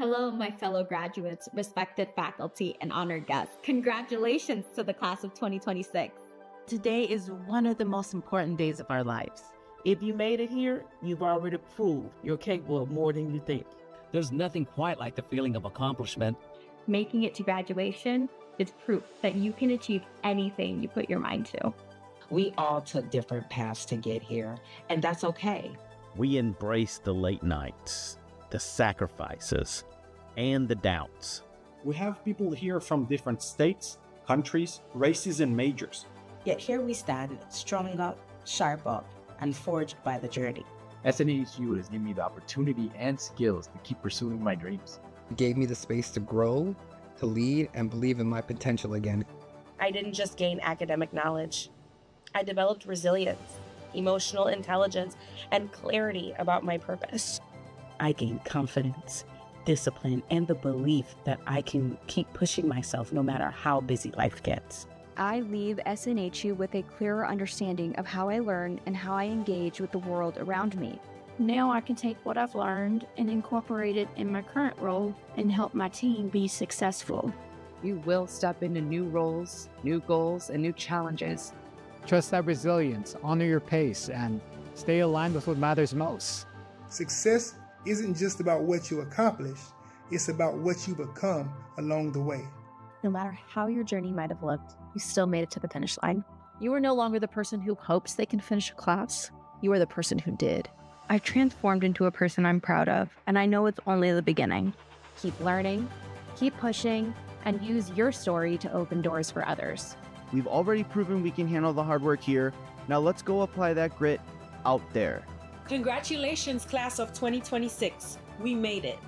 Hello, my fellow graduates, respected faculty, and honored guests. Congratulations to the class of 2026. Today is one of the most important days of our lives. If you made it here, you've already proved you're capable of more than you think. There's nothing quite like the feeling of accomplishment. Making it to graduation is proof that you can achieve anything you put your mind to. We all took different paths to get here, and that's okay. We embrace the late nights, the sacrifices, and the doubts. We have people here from different states, countries, races, and majors. Yet here we stand, strong up, sharp up, and forged by the journey. SNHU has given me the opportunity and skills to keep pursuing my dreams. It gave me the space to grow, to lead, and believe in my potential again. I didn't just gain academic knowledge. I developed resilience, emotional intelligence, and clarity about my purpose. I gained confidence, discipline, and the belief that I can keep pushing myself no matter how busy life gets. I leave SNHU with a clearer understanding of how I learn and how I engage with the world around me. Now I can take what I've learned and incorporate it in my current role and help my team be successful. You will step into new roles, new goals, and new challenges. Trust that resilience, honor your pace, and stay aligned with what matters most. Success isn't just about what you accomplish, it's about what you become along the way. No matter how your journey might have looked, you still made it to the finish line. You are no longer the person who hopes they can finish a class. You are the person who did. I've transformed into a person I'm proud of, and I know it's only the beginning. Keep learning, keep pushing, and use your story to open doors for others. We've already proven we can handle the hard work here. Now let's go apply that grit out there. Congratulations, class of 2026. We made it.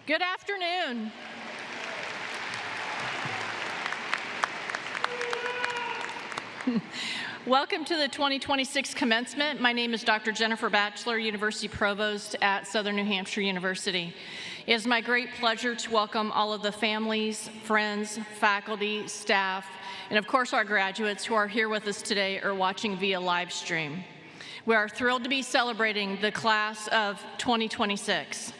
Good afternoon. Welcome to the 2026 Commencement. My name is Dr. Jennifer Batchelor, University Provost at Southern New Hampshire University. It is my great pleasure to welcome all of the families, friends, faculty, staff, and of course our graduates who are here with us today or watching via live stream. We are thrilled to be celebrating the class of 2026.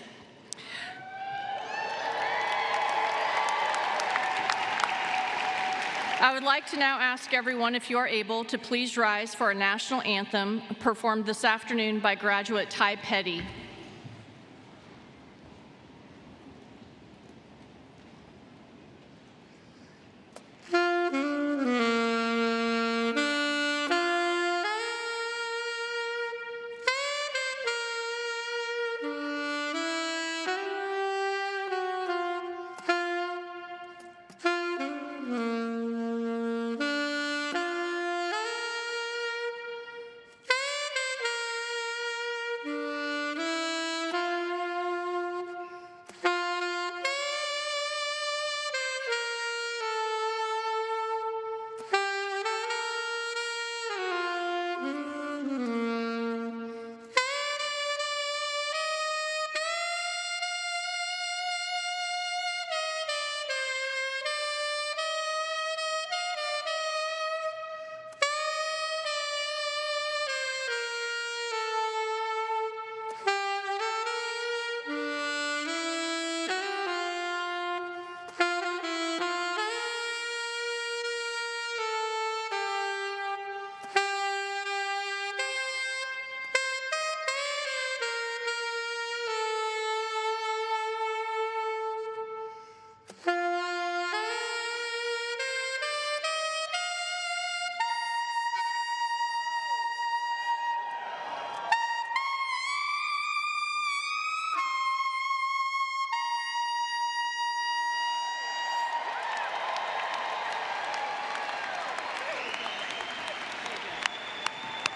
I would like to now ask everyone, if you are able, to please rise for our national anthem performed this afternoon by graduate Ty Petty.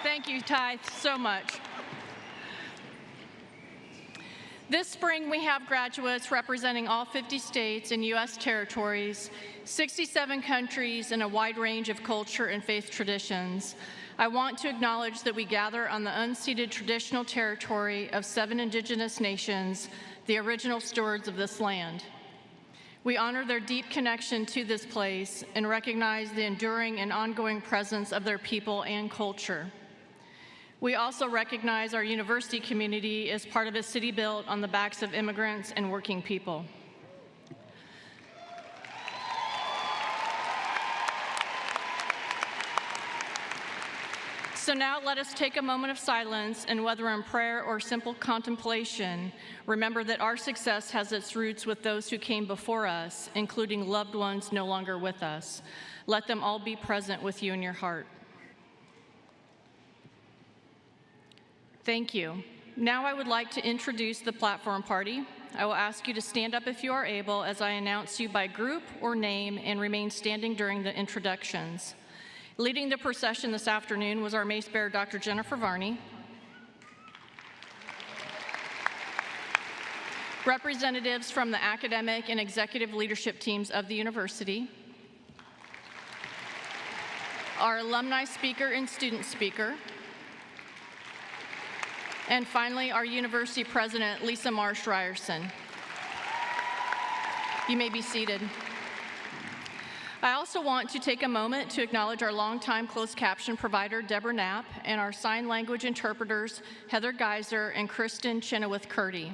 Thank you, Ty, so much. This spring, we have graduates representing all 50 states and U.S. territories, 67 countries, and a wide range of culture and faith traditions. I want to acknowledge that we gather on the unceded traditional territory of 7 indigenous nations, the original stewards of this land. We honor their deep connection to this place and recognize the enduring and ongoing presence of their people and culture. We also recognize our university community as part of a city built on the backs of immigrants and working people. So now let us take a moment of silence, and whether in prayer or simple contemplation, remember that our success has its roots with those who came before us, including loved ones no longer with us. Let them all be present with you in your heart. Thank you. Now I would like to introduce the platform party. I will ask you to stand up if you are able as I announce you by group or name and remain standing during the introductions. Leading the procession this afternoon was our Mace Bearer, Dr. Jennifer Varney. Representatives from the academic and executive leadership teams of the university. Our alumni speaker and student speaker. And finally, our university president, Lisa Marsh Ryerson. You may be seated. I also want to take a moment to acknowledge our longtime closed caption provider, Deborah Knapp, and our sign language interpreters, Heather Geiser and Kristen Chenoweth-Curdy.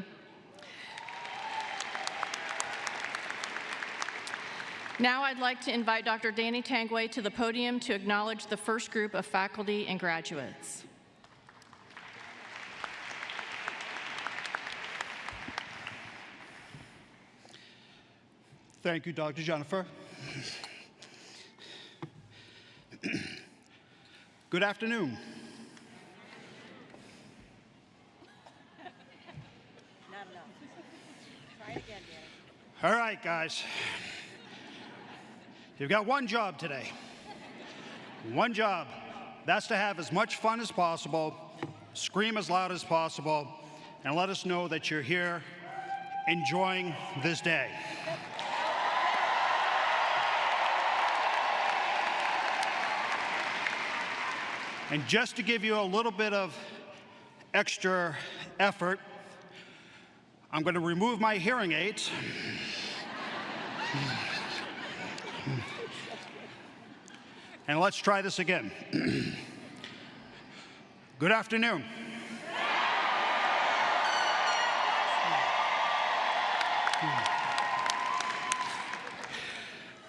Now I'd like to invite Dr. Danny Tangway to the podium to acknowledge the first group of faculty and graduates. Thank you, Dr. Jennifer. Good afternoon. All right, guys. You've got one job today. One job. That's to have as much fun as possible, scream as loud as possible, and let us know that you're here enjoying this day. And just to give you a little bit of extra effort, I'm going to remove my hearing aids. And let's try this again. Good afternoon.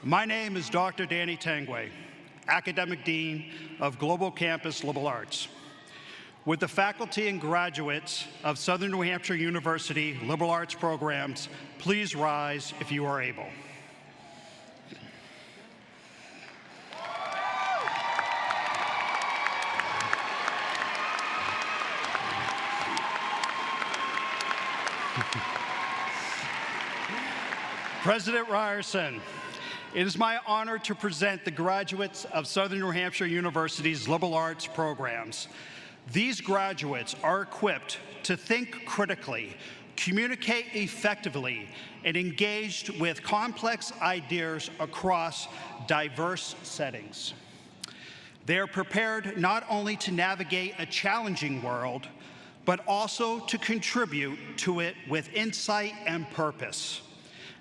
My name is Dr. Danny Tangway, Academic Dean of Global Campus Liberal Arts. With the faculty and graduates of Southern New Hampshire University Liberal Arts programs, please rise if you are able. President Ryerson, it is my honor to present the graduates of Southern New Hampshire University's Liberal Arts programs. These graduates are equipped to think critically, communicate effectively, and engaged with complex ideas across diverse settings. They are prepared not only to navigate a challenging world, but also to contribute to it with insight and purpose,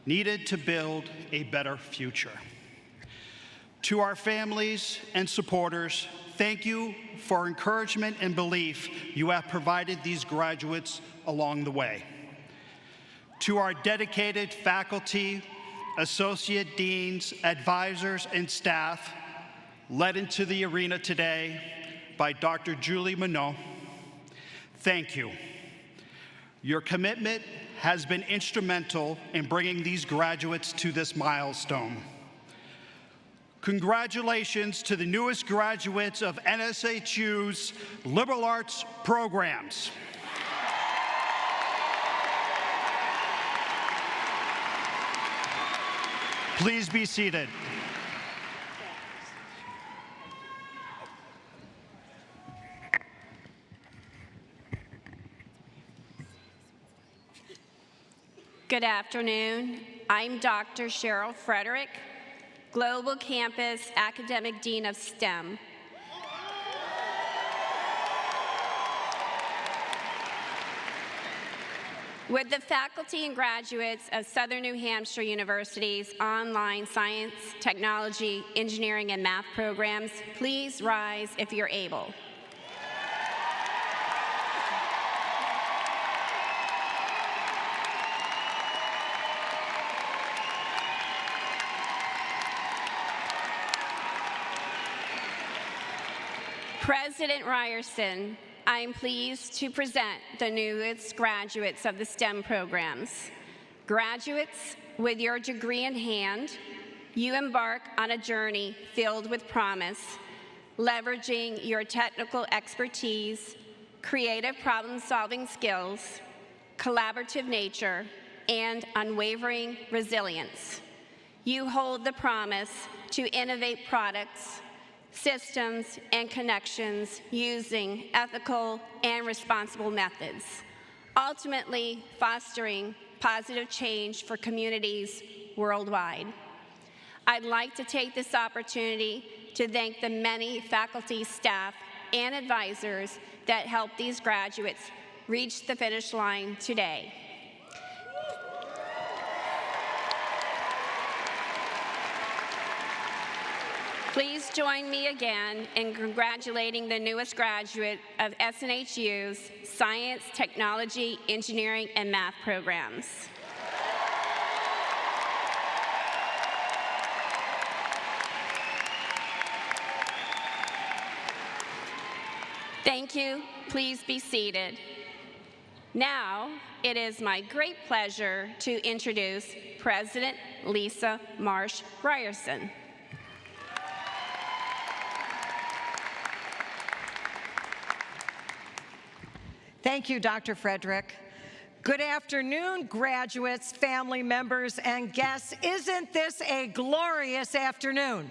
needed to build a better future. To our families and supporters, thank you for encouragement and belief you have provided these graduates along the way. To our dedicated faculty, associate deans, advisors, and staff, led into the arena today by Dr. Julie Minot, thank you. Your commitment has been instrumental in bringing these graduates to this milestone. Congratulations to the newest graduates of SNHU's Liberal Arts programs. Please be seated. Good afternoon. I'm Dr. Cheryl Frederick, Global Campus Academic Dean of STEM. With the faculty and graduates of Southern New Hampshire University's online science, technology, engineering, and math programs, please rise if you're able. President Ryerson, I am pleased to present the newest graduates of the STEM programs. Graduates, with your degree in hand, you embark on a journey filled with promise, leveraging your technical expertise, creative problem-solving skills, collaborative nature, and unwavering resilience. You hold the promise to innovate products, systems, and connections using ethical and responsible methods, ultimately fostering positive change for communities worldwide. I'd like to take this opportunity to thank the many faculty, staff, and advisors that helped these graduates reach the finish line today. Please join me again in congratulating the newest graduate of SNHU's Science, Technology, Engineering, and Math programs. Thank you. Please be seated. Now, it is my great pleasure to introduce President Lisa Marsh Ryerson. Thank you, Dr. Frederick. Good afternoon, graduates, family members, and guests. Isn't this a glorious afternoon?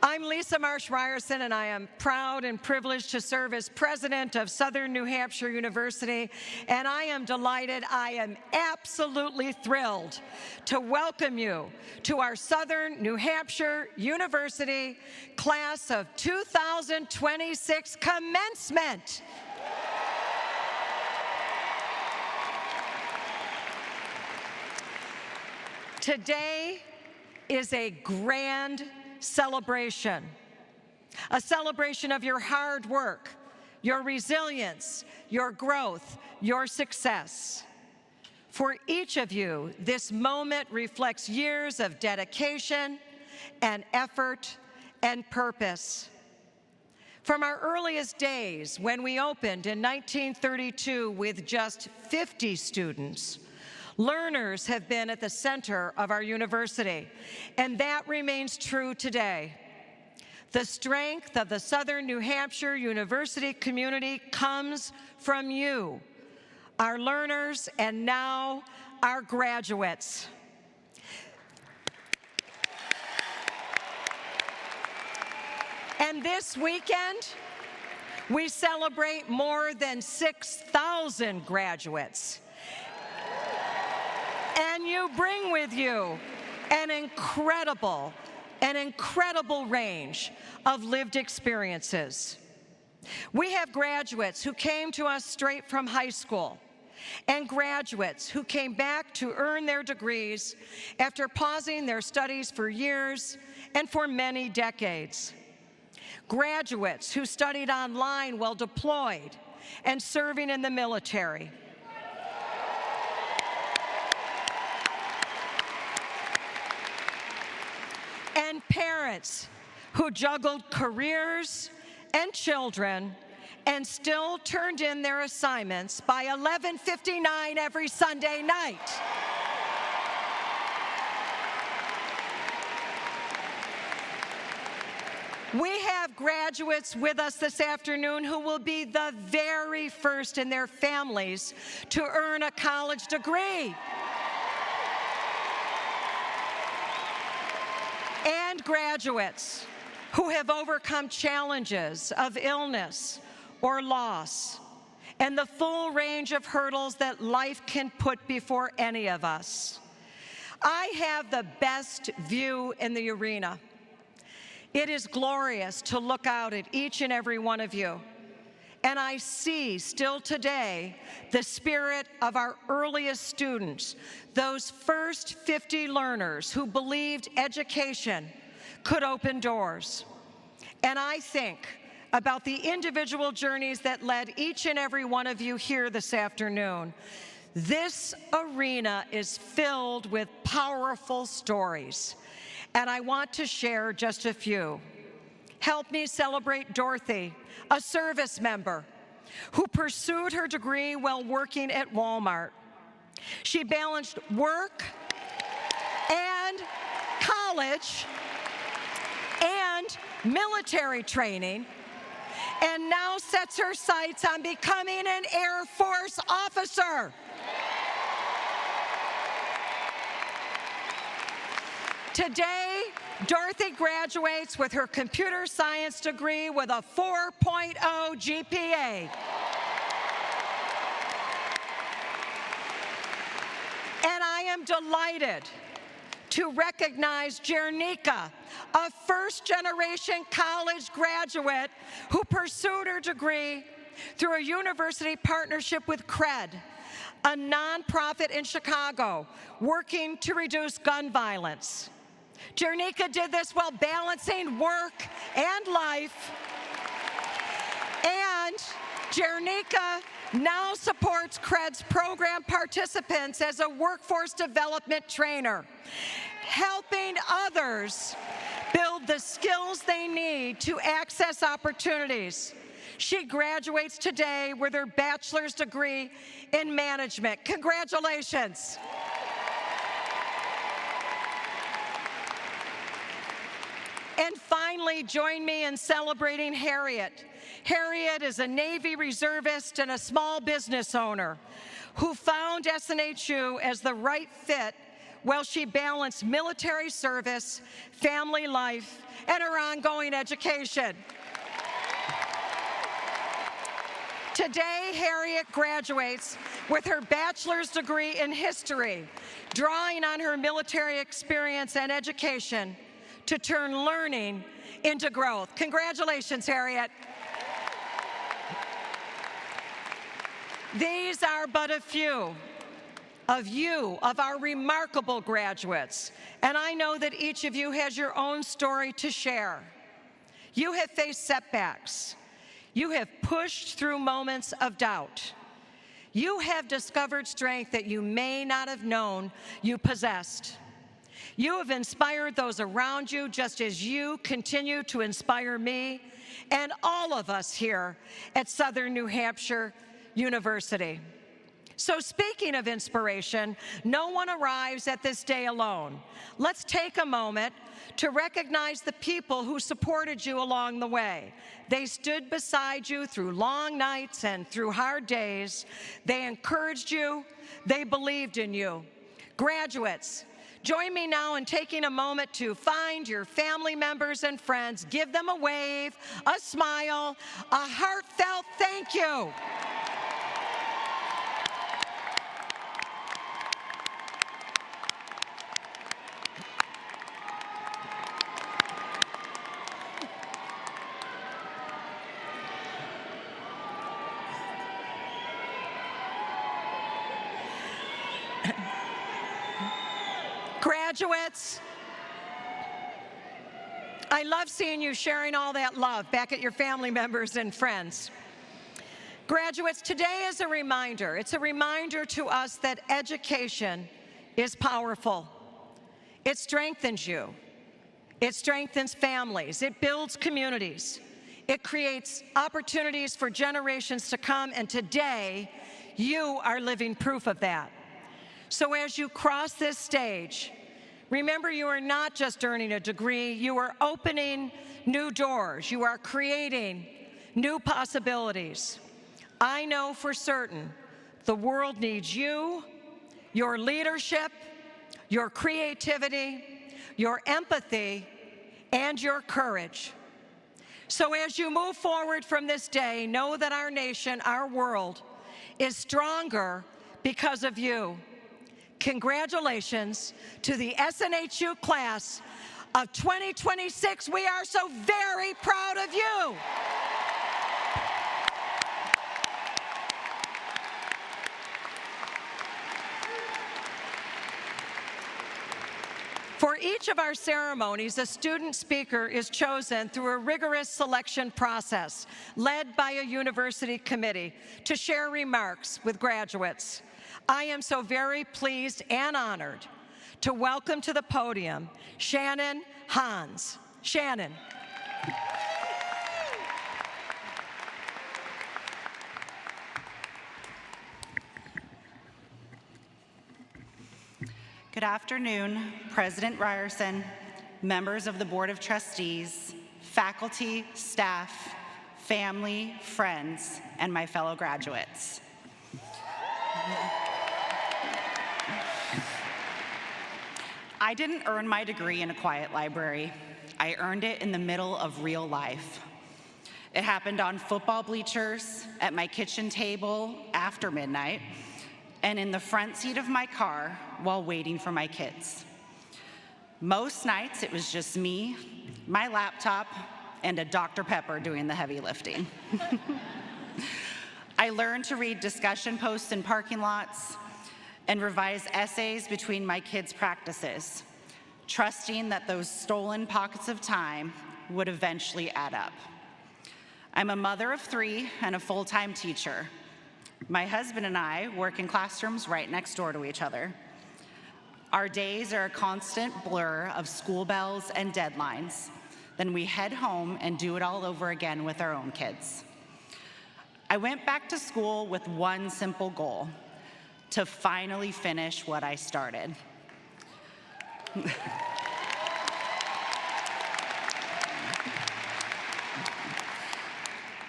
I'm Lisa Marsh Ryerson, and I am proud and privileged to serve as president of Southern New Hampshire University, and I am delighted, I am absolutely thrilled to welcome you to our Southern New Hampshire University class of 2026 commencement. Today is a grand celebration, a celebration of your hard work, your resilience, your growth, your success. For each of you, this moment reflects years of dedication and effort and purpose. From our earliest days, when we opened in 1932 with just 50 students, learners have been at the center of our university, and that remains true today. The strength of the Southern New Hampshire University community comes from you, our learners, and now our graduates. And this weekend, we celebrate more than 6,000 graduates. And you bring with you an incredible range of lived experiences. We have graduates who came to us straight from high school, and graduates who came back to earn their degrees after pausing their studies for years and for many decades. Graduates who studied online while deployed and serving in the military. And parents who juggled careers and children and still turned in their assignments by 11:59 every Sunday night. We have graduates with us this afternoon who will be the very first in their families to earn a college degree. And graduates who have overcome challenges of illness or loss and the full range of hurdles that life can put before any of us. I have the best view in the arena. It is glorious to look out at each and every one of you. And I see still today the spirit of our earliest students, those first 50 learners who believed education could open doors. And I think about the individual journeys that led each and every one of you here this afternoon. This arena is filled with powerful stories, and I want to share just a few. Help me celebrate Dorothy, a service member who pursued her degree while working at Walmart. She balanced work and college and military training, and now sets her sights on becoming an Air Force officer. Today, Dorothy graduates with her computer science degree with a 4.0 GPA. And I am delighted to recognize Jernica, a first-generation college graduate who pursued her degree through a university partnership with CRED, a nonprofit in Chicago working to reduce gun violence. Jernica did this while balancing work and life, and Jernica now supports CRED's program participants as a workforce development trainer, helping others build the skills they need to access opportunities. She graduates today with her bachelor's degree in management. Congratulations. And finally, join me in celebrating Harriet. Harriet is a Navy reservist and a small business owner who found SNHU as the right fit while she balanced military service, family life, and her ongoing education. Today, Harriet graduates with her bachelor's degree in history, drawing on her military experience and education to turn learning into growth. Congratulations, Harriet. These are but a few of our remarkable graduates, and I know that each of you has your own story to share. You have faced setbacks. You have pushed through moments of doubt. You have discovered strength that you may not have known you possessed. You have inspired those around you just as you continue to inspire me and all of us here at Southern New Hampshire University. So speaking of inspiration, no one arrives at this day alone. Let's take a moment to recognize the people who supported you along the way. They stood beside you through long nights and through hard days. They encouraged you. They believed in you. Graduates, join me now in taking a moment to find your family members and friends. Give them a wave, a smile, a heartfelt thank you. Graduates, I love seeing you sharing all that love back at your family members and friends. Graduates, today is a reminder. It's a reminder to us that education is powerful. It strengthens you. It strengthens families. It builds communities. It creates opportunities for generations to come, and today, you are living proof of that. So as you cross this stage, remember you are not just earning a degree, you are opening new doors. You are creating new possibilities. I know for certain the world needs you, your leadership, your creativity, your empathy, and your courage. So as you move forward from this day, know that our nation, our world, is stronger because of you. Congratulations to the SNHU class of 2026. We are so very proud of you. For each of our ceremonies, a student speaker is chosen through a rigorous selection process led by a university committee to share remarks with graduates. I am so very pleased and honored to welcome to the podium Shannon Hons. Shannon. Good afternoon, President Ryerson, members of the Board of Trustees, faculty, staff, family, friends, and my fellow graduates. I didn't earn my degree in a quiet library. I earned it in the middle of real life. It happened on football bleachers, at my kitchen table after midnight, and in the front seat of my car while waiting for my kids. Most nights it was just me, my laptop, and a Dr. Pepper doing the heavy lifting. I learned to read discussion posts in parking lots and revise essays between my kids' practices, trusting that those stolen pockets of time would eventually add up. I'm a mother of 3 and a full-time teacher. My husband and I work in classrooms right next door to each other. Our days are a constant blur of school bells and deadlines. Then we head home and do it all over again with our own kids. I went back to school with one simple goal: to finally finish what I started.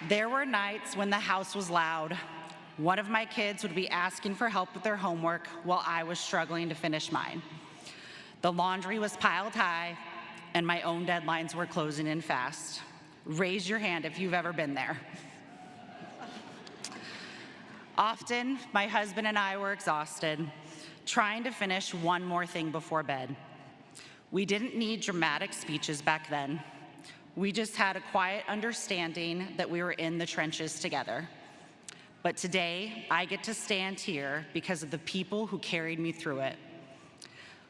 There were nights when the house was loud. One of my kids would be asking for help with their homework while I was struggling to finish mine. The laundry was piled high, and my own deadlines were closing in fast. Raise your hand if you've ever been there. Often, my husband and I were exhausted, trying to finish one more thing before bed. We didn't need dramatic speeches back then. We just had a quiet understanding that we were in the trenches together. But today, I get to stand here because of the people who carried me through it.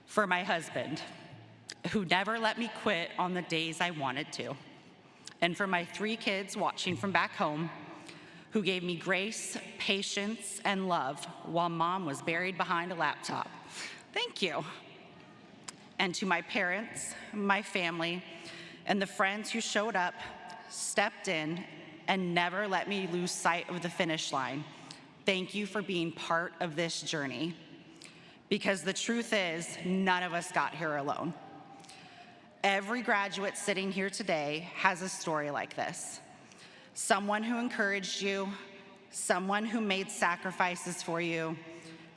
For my husband, who never let me quit on the days I wanted to. And for my 3 kids watching from back home, who gave me grace, patience, and love while mom was buried behind a laptop. Thank you. And to my parents, my family, and the friends who showed up, stepped in, and never let me lose sight of the finish line. Thank you for being part of this journey. Because the truth is, none of us got here alone. Every graduate sitting here today has a story like this. Someone who encouraged you, someone who made sacrifices for you,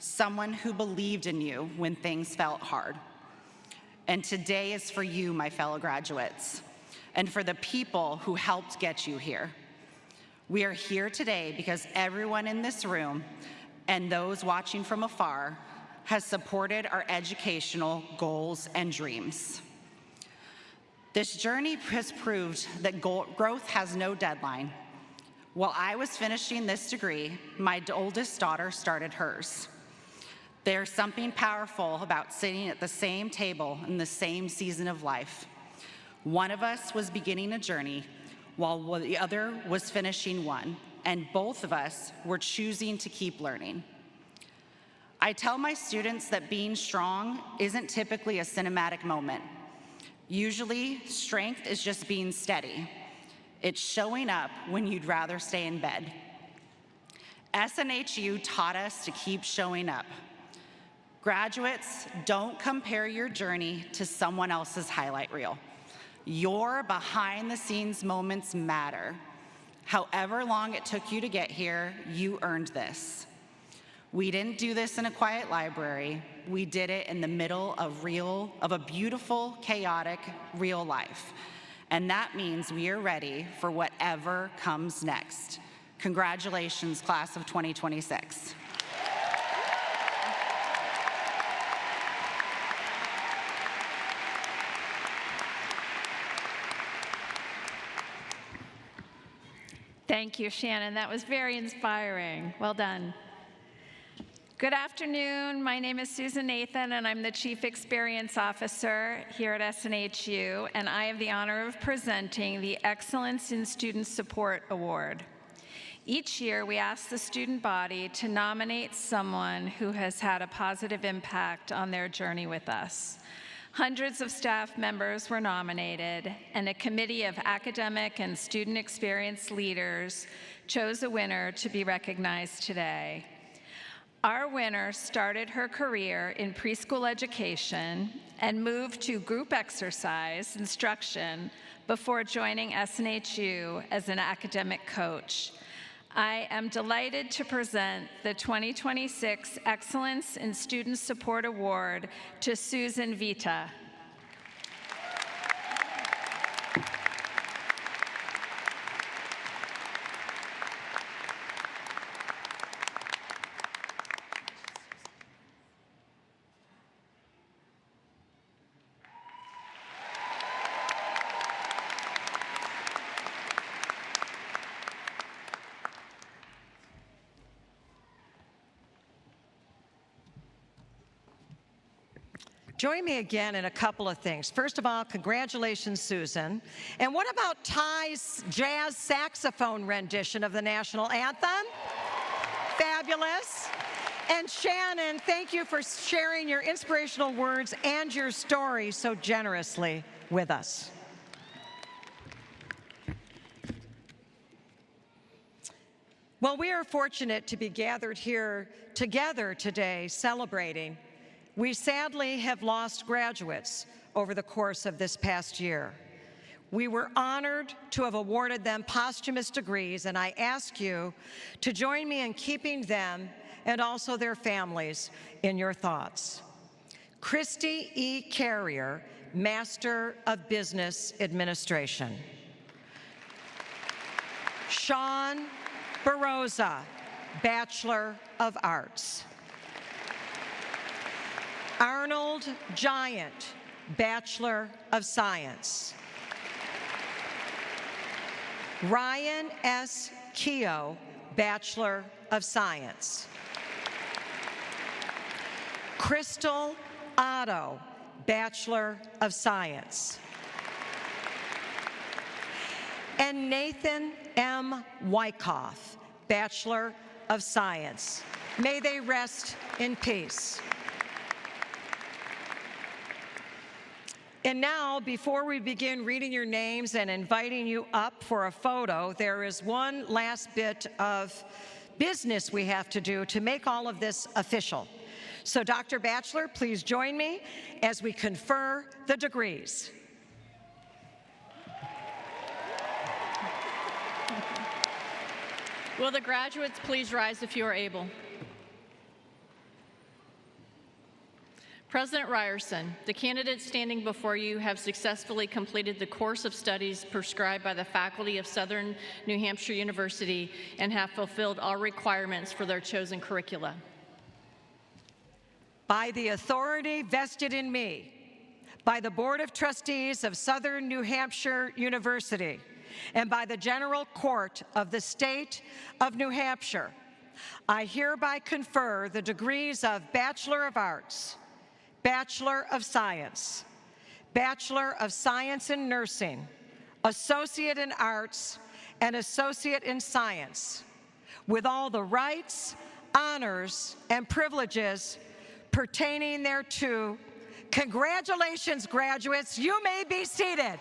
someone who believed in you when things felt hard. And today is for you, my fellow graduates, and for the people who helped get you here. We are here today because everyone in this room and those watching from afar has supported our educational goals and dreams. This journey has proved that growth has no deadline. While I was finishing this degree, my oldest daughter started hers. There's something powerful about sitting at the same table in the same season of life. One of us was beginning a journey, while the other was finishing one, and both of us were choosing to keep learning. I tell my students that being strong isn't typically a cinematic moment. Usually, strength is just being steady. It's showing up when you'd rather stay in bed. SNHU taught us to keep showing up. Graduates, don't compare your journey to someone else's highlight reel. Your behind-the-scenes moments matter. However long it took you to get here, you earned this. We didn't do this in a quiet library. We did it in the middle of a beautiful, chaotic, real life. And that means we are ready for whatever comes next. Congratulations, class of 2026. Thank you, Shannon. That was very inspiring. Well done. Good afternoon. My name is Susan Nathan, and I'm the Chief Experience Officer here at SNHU, and I have the honor of presenting the Excellence in Student Support Award. Each year, we ask the student body to nominate someone who has had a positive impact on their journey with us. Hundreds of staff members were nominated, and a committee of academic and student experience leaders chose a winner to be recognized today. Our winner started her career in preschool education and moved to group exercise instruction before joining SNHU as an academic coach. I am delighted to present the 2026 Excellence in Student Support Award to Susan Vita. Join me again in a couple of things. First of all, congratulations, Susan. And what about Ty's jazz saxophone rendition of the national anthem? Fabulous. And Shannon, thank you for sharing your inspirational words and your story so generously with us. Well, we are fortunate to be gathered here together today celebrating. We sadly have lost graduates over the course of this past year. We were honored to have awarded them posthumous degrees, and I ask you to join me in keeping them and also their families in your thoughts. Christy E. Carrier, Master of Business Administration. Sean Baroza, Bachelor of Arts. Arnold Giant, Bachelor of Science. Ryan S. Keogh, Bachelor of Science. Crystal Otto, Bachelor of Science. And Nathan M. Wyckoff, Bachelor of Science. May they rest in peace. And now, before we begin reading your names and inviting you up for a photo, there is one last bit of business we have to do to make all of this official. So, Dr. Bachelor, please join me as we confer the degrees. Will the graduates please rise if you are able? President Ryerson, the candidates standing before you have successfully completed the course of studies prescribed by the faculty of Southern New Hampshire University and have fulfilled all requirements for their chosen curricula. By the authority vested in me by the Board of Trustees of Southern New Hampshire University and by the General Court of the State of New Hampshire, I hereby confer the degrees of Bachelor of Arts, Bachelor of Science, Bachelor of Science in Nursing, Associate in Arts, and Associate in Science, with all the rights, honors, and privileges pertaining thereto. Congratulations, graduates. You may be seated.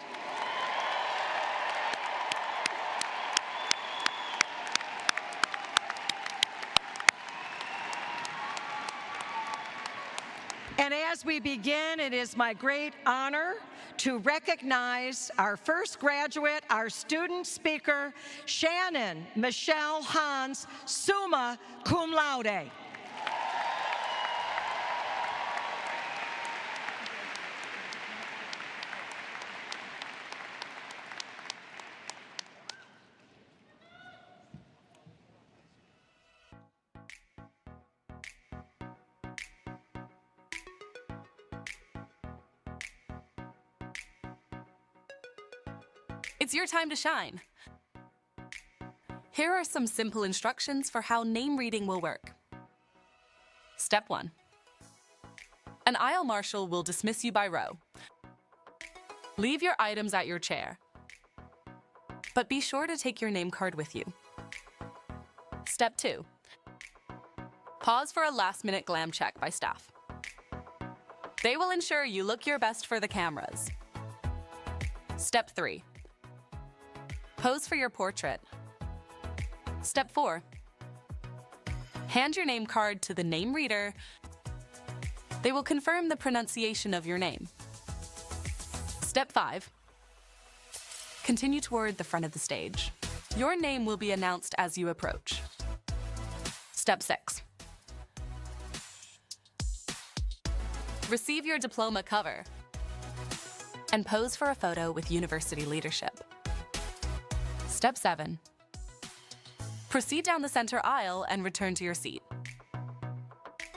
And as we begin, it is my great honor to recognize our first graduate, our student speaker, Shannon Michelle Hons, summa cum laude. It's your time to shine. Here are some simple instructions for how name reading will work. Step 1. An aisle marshal will dismiss you by row. Leave your items at your chair, but be sure to take your name card with you. Step 2. Pause for a last-minute glam check by staff. They will ensure you look your best for the cameras. Step 3. Pose for your portrait. Step 4. Hand your name card to the name reader. They will confirm the pronunciation of your name. Step 5. Continue toward the front of the stage. Your name will be announced as you approach. Step 6. Receive your diploma cover and pose for a photo with university leadership. Step 7. Proceed down the center aisle and return to your seat.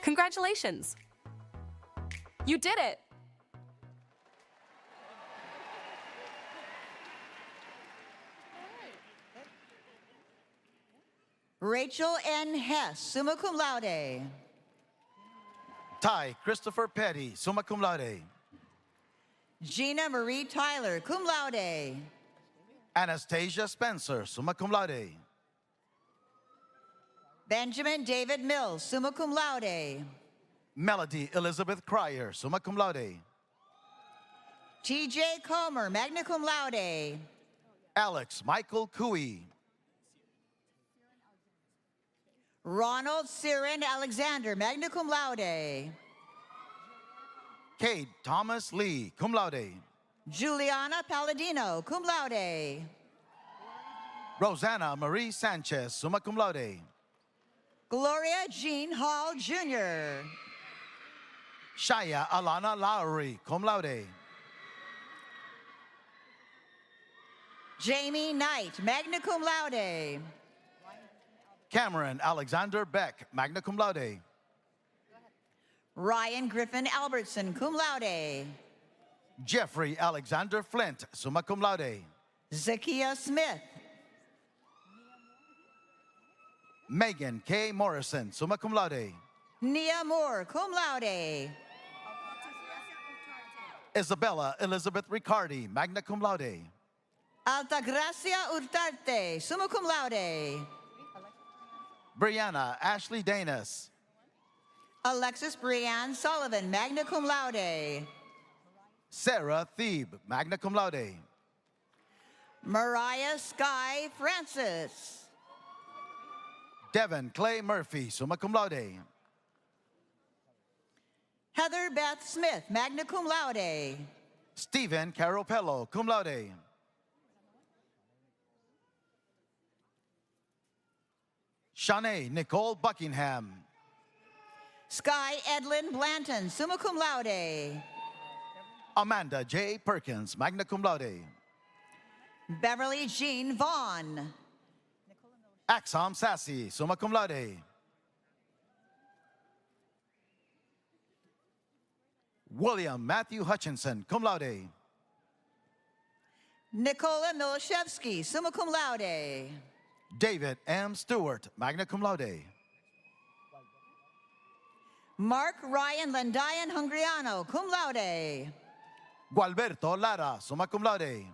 Congratulations! You did it! Rachel N. Hess, summa cum laude. Ty Christopher Petty, summa cum laude. Gina Marie Tyler, cum laude. Anastasia Spencer, summa cum laude. Benjamin David Mills, summa cum laude. Melody Elizabeth Cryer, summa cum laude. T.J. Comer, magna cum laude. Alex Michael Cooey. Ronald Siren Alexander, magna cum laude. Cade Thomas Lee, cum laude. Juliana Palladino, cum laude. Rosanna Marie Sanchez, summa cum laude. Gloria Jean Hall, Jr. Shaya Alana Lowry, cum laude. Jamie Knight, magna cum laude. Cameron Alexander Beck, magna cum laude. Ryan Griffin Albertson, cum laude. Jeffrey Alexander Flint, summa cum laude. Zakia Smith. Megan K. Morrison, summa cum laude. Nia Moore, cum laude. Isabella Elizabeth Riccardi, magna cum laude. Altagracia Urtarte, summa cum laude. Brianna Ashley Danis. Alexis Brianne Sullivan, magna cum laude. Sarah Thebe, magna cum laude. Mariah Sky Francis. Devin Clay Murphy, summa cum laude. Heather Beth Smith, magna cum laude. Stephen Caropello, cum laude. Shanae Nicole Buckingham. Sky Edlin Blanton, summa cum laude. Amanda J. Perkins, magna cum laude. Beverly Jean Vaughn. Axom Sassy, summa cum laude. William Matthew Hutchinson, cum laude. Nicola Milishevsky, summa cum laude. David M. Stewart, magna cum laude. Mark Ryan Landayan Hungriano, cum laude. Gualberto Lara, summa cum laude.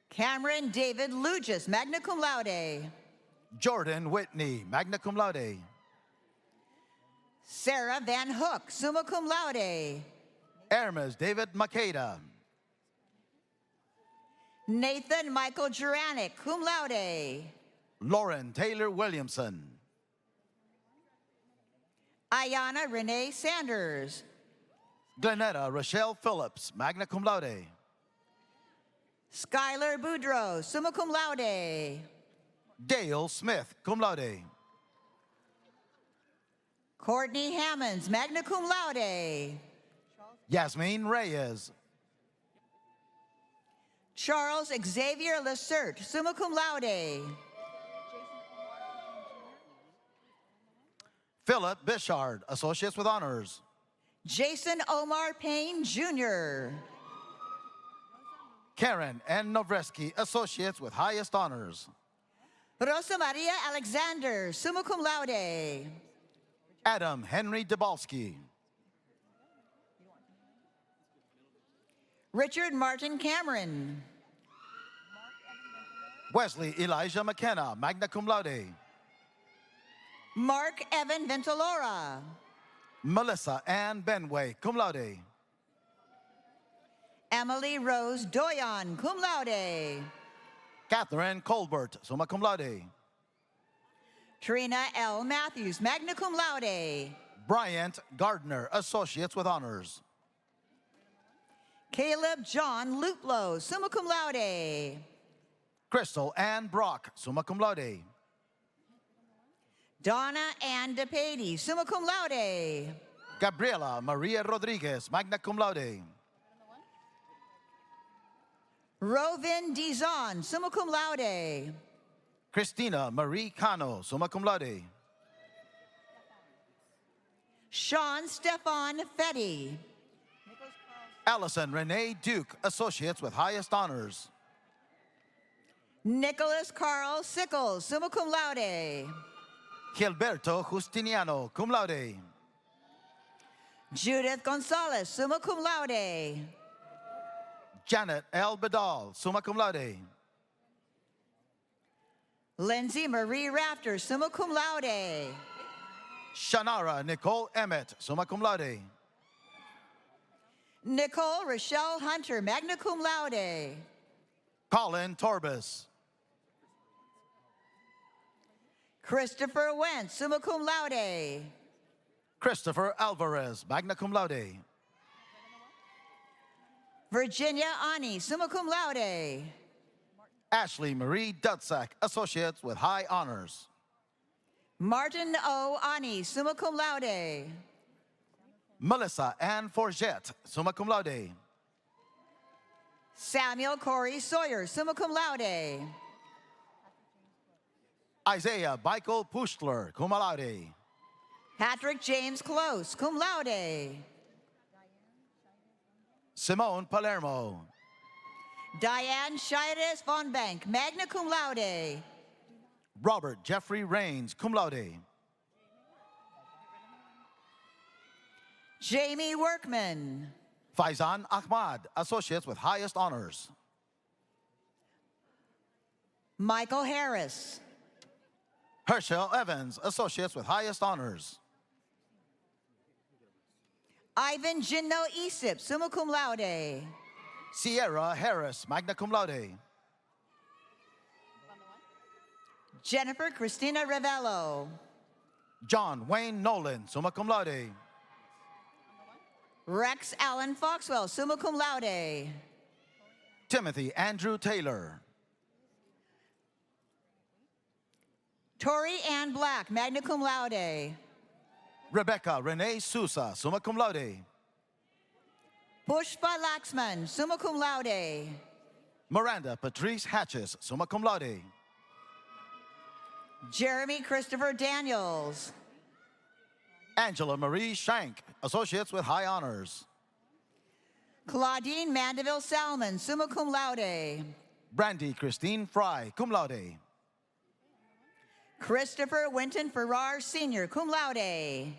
Cameron David Lugis, magna cum laude. Jordan Whitney, magna cum laude. Sarah Van Hook, summa cum laude. Hermes David Makeda. Nathan Michael Juranic, cum laude. Lauren Taylor Williamson. Ayana Renee Sanders. Glenetta Rochelle Phillips, magna cum laude. Skylar Boudreau, summa cum laude. Dale Smith, cum laude. Courtney Hammonds, magna cum laude. Yasmin Reyes. Charles Xavier Lacerte, summa cum laude. Philip Bishard, Associates with Honors. Jason Omar Payne, Jr. Karen N. Novreski, Associates with Highest Honors. Rosa Maria Alexander, summa cum laude. Adam Henry Debalski. Richard Martin Cameron. Wesley Elijah McKenna, magna cum laude. Mark Evan Ventalora. Melissa Ann Benway, cum laude. Emily Rose Doyon, cum laude. Catherine Colbert, summa cum laude. Trina L. Matthews, magna cum laude. Bryant Gardner, Associates with Honors. Caleb John Luplo, summa cum laude. Crystal Ann Brock, summa cum laude. Donna Ann DePady, summa cum laude. Gabriela Maria Rodriguez, magna cum laude. Rovin Dizon, summa cum laude. Christina Marie Cano, summa cum laude. Sean Stefan Fetty. Allison Renee Duke, Associates with Highest Honors. Nicholas Carl Sickles, summa cum laude. Gilberto Justiniano, cum laude. Judith Gonzalez, summa cum laude. Janet L. Bedal, summa cum laude. Lindsay Marie Rafter, summa cum laude. Shanara Nicole Emmett, summa cum laude. Nicole Rochelle Hunter, magna cum laude. Colin Torbis. Christopher Wentz, summa cum laude. Christopher Alvarez, magna cum laude. Virginia Ani, summa cum laude. Ashley Marie Dudsack, Associates with High Honors. Martin O. Ani, summa cum laude. Melissa Ann Forget, summa cum laude. Samuel Corey Sawyer, summa cum laude. Isaiah Michael Pushtler, cum laude. Patrick James Close, cum laude. Simone Palermo. Diane Scheides von Bank, magna cum laude. Robert Jeffrey Rains, cum laude. Jamie Workman. Faizan Ahmad, associates with highest honors. Michael Harris. Herschel Evans, associates with highest honors. Ivan Jinno Isip, summa cum laude. Sierra Harris, magna cum laude. Jennifer Christina Ravello. John Wayne Nolan, summa cum laude. Rex Allen Foxwell, summa cum laude. Timothy Andrew Taylor. Tori Ann Black, magna cum laude. Rebecca Renee Sousa, summa cum laude. Pushpa Laxman, summa cum laude. Miranda Patrice Hatches, summa cum laude. Jeremy Christopher Daniels. Angela Marie Shank, associates with high honors. Claudine Mandeville Salmon, summa cum laude. Brandy Christine Fry, cum laude. Christopher Winton Farrar Sr., cum laude.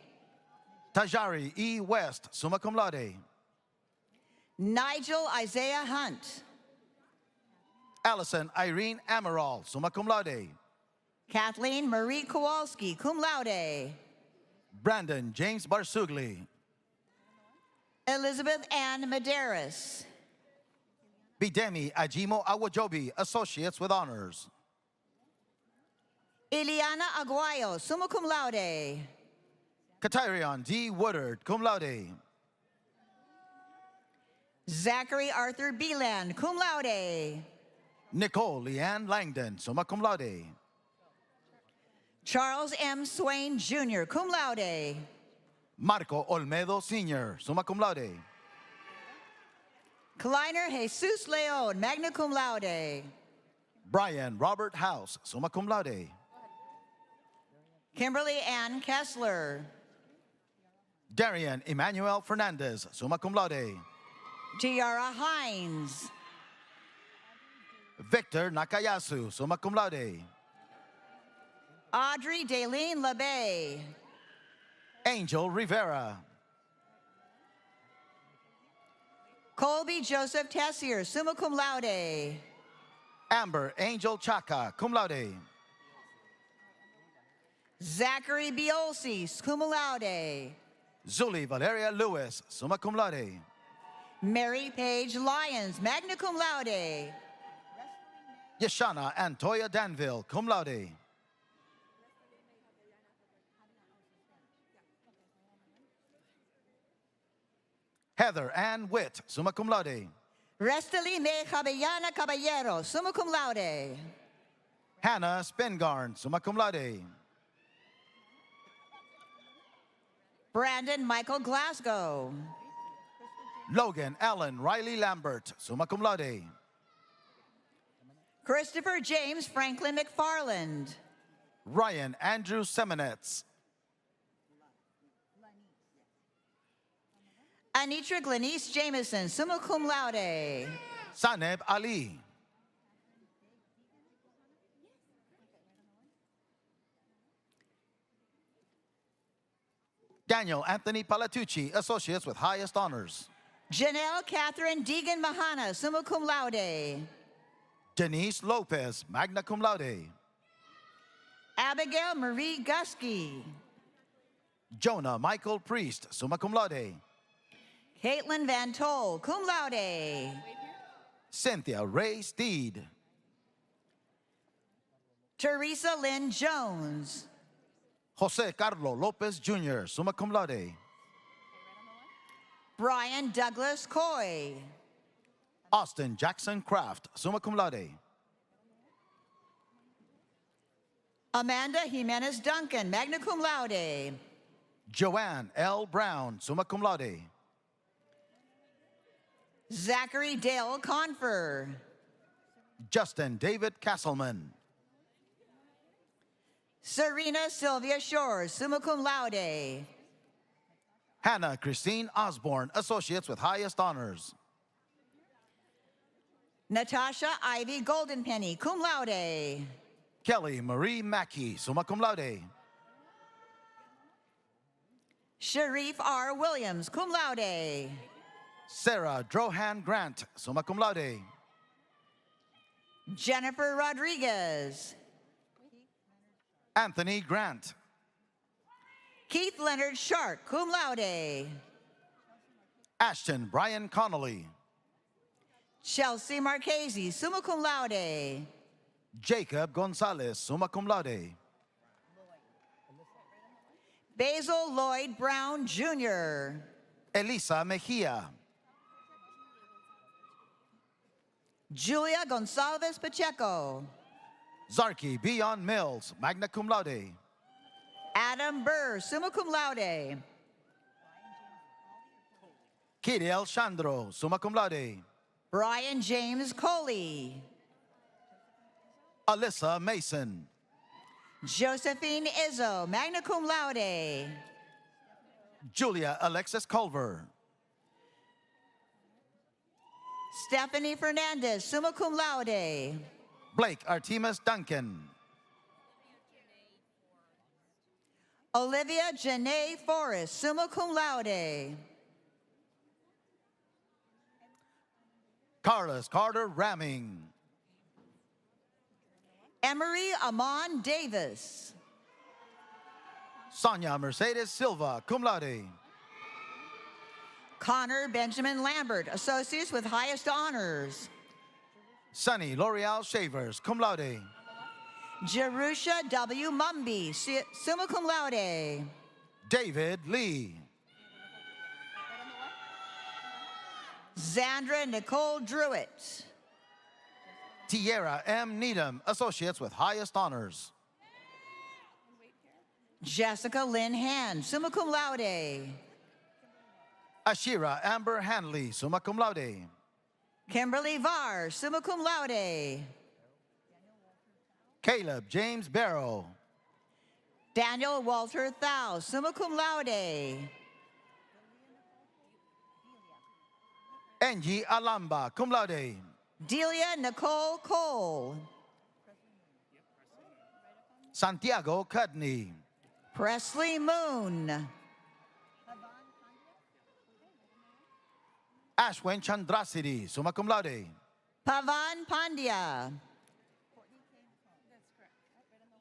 Tajari E. West, summa cum laude. Nigel Isaiah Hunt. Allison Irene Amaral, summa cum laude. Kathleen Marie Kowalski, cum laude. Brandon James Barsugli. Elizabeth Ann Medeiros. Bidemi Ajimo Awajobi, associates with honors. Ileana Aguayo, summa cum laude. Katarion D. Woodard, cum laude. Zachary Arthur Beeland, cum laude. Nicole Leanne Langdon, summa cum laude. Charles M. Swain Jr., cum laude. Marco Olmedo Sr., summa cum laude. Kleiner Jesus Leon, magna cum laude. Brian Robert House, summa cum laude. Kimberly Ann Kessler. Darian Emmanuel Fernandez, summa cum laude. Tiara Hines. Victor Nakayasu, summa cum laude. Audrey Daleen LeBay. Angel Rivera. Colby Joseph Tessier, summa cum laude. Amber Angel Chaka, cum laude. Zachary Biolsi, cum laude. Zuli Valeria Lewis, summa cum laude. Mary Page Lyons, magna cum laude. Yeshana Antoya Danville, cum laude. Heather Ann Witt, summa cum laude. Resteli Me Cabellana Caballero, summa cum laude. Hannah Spingarn, summa cum laude. Brandon Michael Glasgow. Logan Allen Riley Lambert, summa cum laude. Christopher James Franklin McFarland. Ryan Andrew Seminetz. Anitra Glenice Jameson, summa cum laude. Saneb Ali. Daniel Anthony Palatucci, associates with highest honors. Janelle Catherine Deegan Mahana, summa cum laude. Denise Lopez, magna cum laude. Abigail Marie Gusky. Jonah Michael Priest, summa cum laude. Caitlin Van Toll, cum laude. Cynthia Ray Steed. Teresa Lynn Jones. Jose Carlo Lopez Jr., summa cum laude. Brian Douglas Coy. Austin Jackson Kraft, summa cum laude. Amanda Jimenez Duncan, magna cum laude. Joanne L. Brown, summa cum laude. Zachary Dale Confer. Justin David Castleman. Serena Sylvia Shores, summa cum laude. Hannah Christine Osborne, associates with highest honors. Natasha Ivy Goldenpenny, cum laude. Kelly Marie Mackey, summa cum laude. Sharif R. Williams, cum laude. Sarah Drohan Grant, summa cum laude. Jennifer Rodriguez. Anthony Grant. Keith Leonard Shark, cum laude. Ashton Brian Connolly. Chelsea Marchese, summa cum laude. Jacob Gonzalez, summa cum laude. Basil Lloyd Brown, Jr. Elisa Mejia. Julia Gonsalves Pacheco. Zarki Bion Mills, magna cum laude. Adam Burr, summa cum laude. Kiriel Chandro, summa cum laude. Brian James Coley. Alyssa Mason. Josephine Izzo, magna cum laude. Julia Alexis Culver. Stephanie Fernandez, summa cum laude. Blake Artemis Duncan. Olivia Janae Forrest, summa cum laude. Carlos Carter Ramming. Emery Amon Davis. Sonia Mercedes Silva, cum laude. Connor Benjamin Lambert, associates with highest honors. Sunny L'Oreal Shavers, cum laude. Jerusha W. Mumby, summa cum laude. David Lee. Zandra Nicole Druitt. Tierra M. Needham, associates with highest honors. Jessica Lynn Hand, summa cum laude. Ashira Amber Hanley, summa cum laude. Kimberly Varr, summa cum laude. Caleb James Barrow. Daniel Walter Thau, summa cum laude. Angie Alamba, cum laude. Delia Nicole Cole. Santiago Cudney. Presley Moon. Ashwin Chandrasiri, summa cum laude. Pavan Pandya.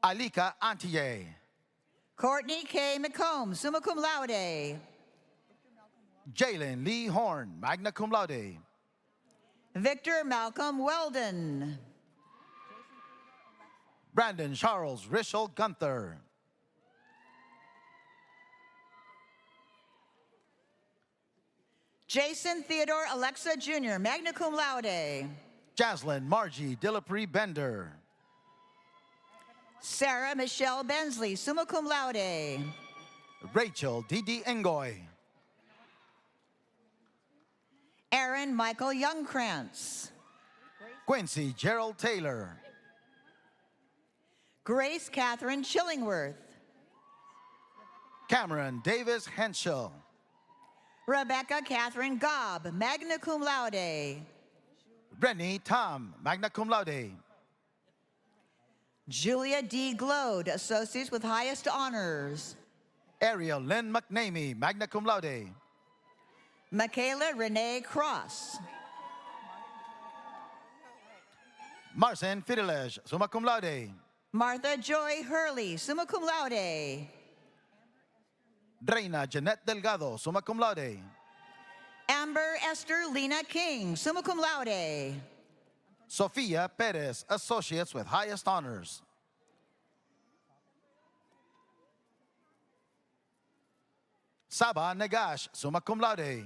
Alika Antiye. Courtney K. McComb, summa cum laude. Jalen Lee Horn, magna cum laude. Victor Malcolm Weldon. Brandon Charles Rishel Gunther. Jason Theodore Alexa Jr., magna cum laude. Jaslyn Margie Dillapre Bender. Sarah Michelle Bensley, summa cum laude. Rachel Didi Engoy. Aaron Michael Youngkrantz. Quincy Gerald Taylor. Grace Catherine Chillingworth. Cameron Davis Henschel. Rebecca Catherine Gobb, magna cum laude. Rennie Tom, magna cum laude. Julia D. Glode, associates with highest honors. Ariel Lynn McNamee, magna cum laude. Michaela Renee Cross. Marcin Fideles, summa cum laude. Martha Joy Hurley, summa cum laude. Reina Jeanette Delgado, summa cum laude. Amber Esther Lena King, summa cum laude. Sofia Perez, associates with highest honors. Saba Negash, summa cum laude.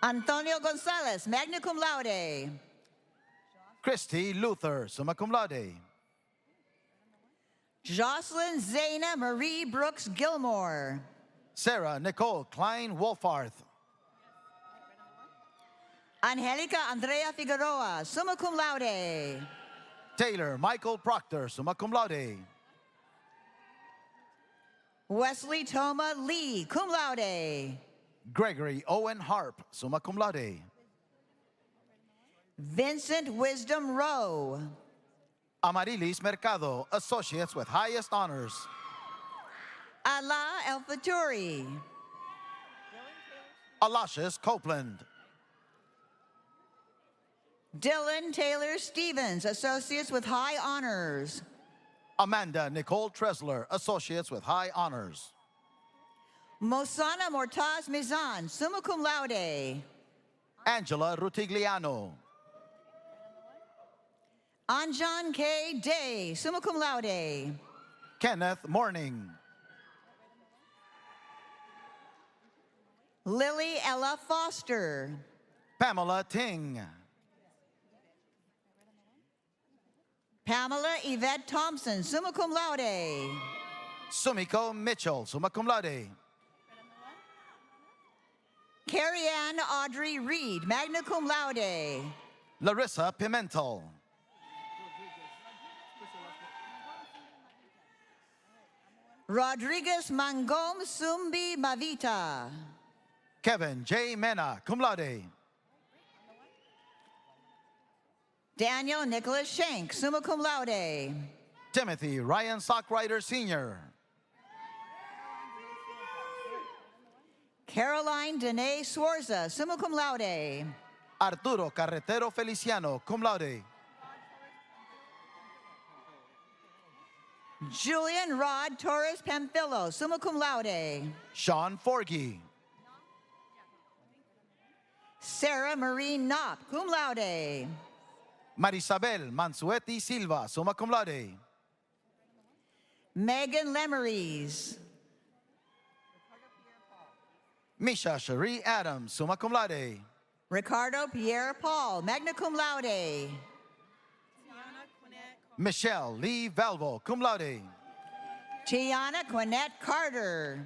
Antonio Gonzalez, magna cum laude. Christy Luther, summa cum laude. Jocelyn Zayna Marie Brooks Gilmore. Sarah Nicole Klein Wolfarth. Angelica Andrea Figueroa, summa cum laude. Taylor Michael Proctor, summa cum laude. Wesley Toma Lee, cum laude. Gregory Owen Harp, summa cum laude. Vincent Wisdom Rowe. Amarilis Mercado, associates with highest honors. Allah El Faturi. Alashis Copeland. Dylan Taylor Stevens, associates with high honors. Amanda Nicole Tresler, associates with high honors. Mosana Mortaz Mizan, summa cum laude. Angela Rutigliano. Anjan K. Day, summa cum laude. Kenneth Morning. Lily Ella Foster. Pamela Ting. Pamela Yvette Thompson, summa cum laude. Sumiko Mitchell, summa cum laude. Carrie Ann Audrey Reed, magna cum laude. Larissa Pimentel. Rodriguez Mangom Sumbi Mavita. Kevin J. Mena, cum laude. Daniel Nicholas Shank, summa cum laude. Timothy Ryan Sockrider Sr. Caroline Danae Swarza, summa cum laude. Arturo Carretero Feliciano, cum laude. Julian Rod Torres Pamphilo, summa cum laude. Sean Forgy. Sarah Marie Knopp, cum laude. Marisabel Mansueti Silva, summa cum laude. Megan Lemeries. Misha Cherie Adams, summa cum laude. Ricardo Pierre Paul, magna cum laude. Michelle Lee Valvo, cum laude. Tiana Quinette Carter.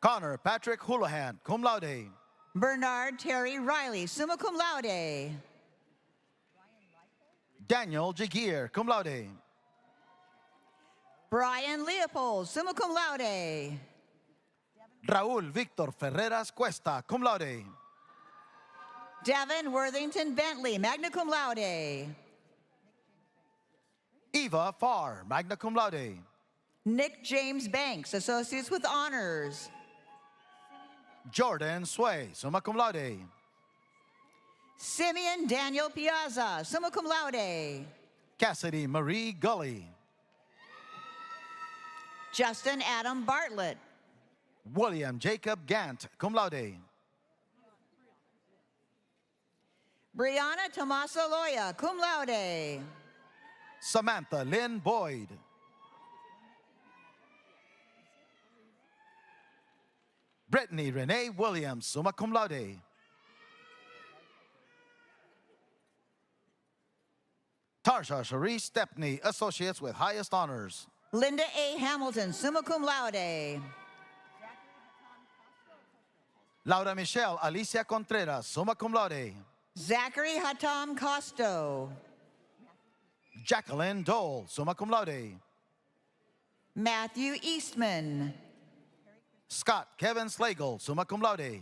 Connor Patrick Houlihan, cum laude. Bernard Terry Riley, summa cum laude. Daniel Jagir, cum laude. Brian Leopold, summa cum laude. Raúl Víctor Ferreras Cuesta, cum laude. Devin Worthington Bentley, magna cum laude. Eva Farr, magna cum laude. Nick James Banks, associates with honors. Jordan Sway, summa cum laude. Simeon Daniel Piazza, summa cum laude. Cassidy Marie Gully. Justin Adam Bartlett. William Jacob Gant, cum laude. Brianna Tomasa Loya, cum laude. Samantha Lynn Boyd. Brittany Renee Williams, summa cum laude. Tarsha Cherie Stepney, associates with highest honors. Linda A. Hamilton, summa cum laude. Laura Michelle Alicia Contreras, summa cum laude. Zachary Hatam Costo. Jacqueline Dole, summa cum laude. Matthew Eastman. Scott Kevin Slagle, summa cum laude.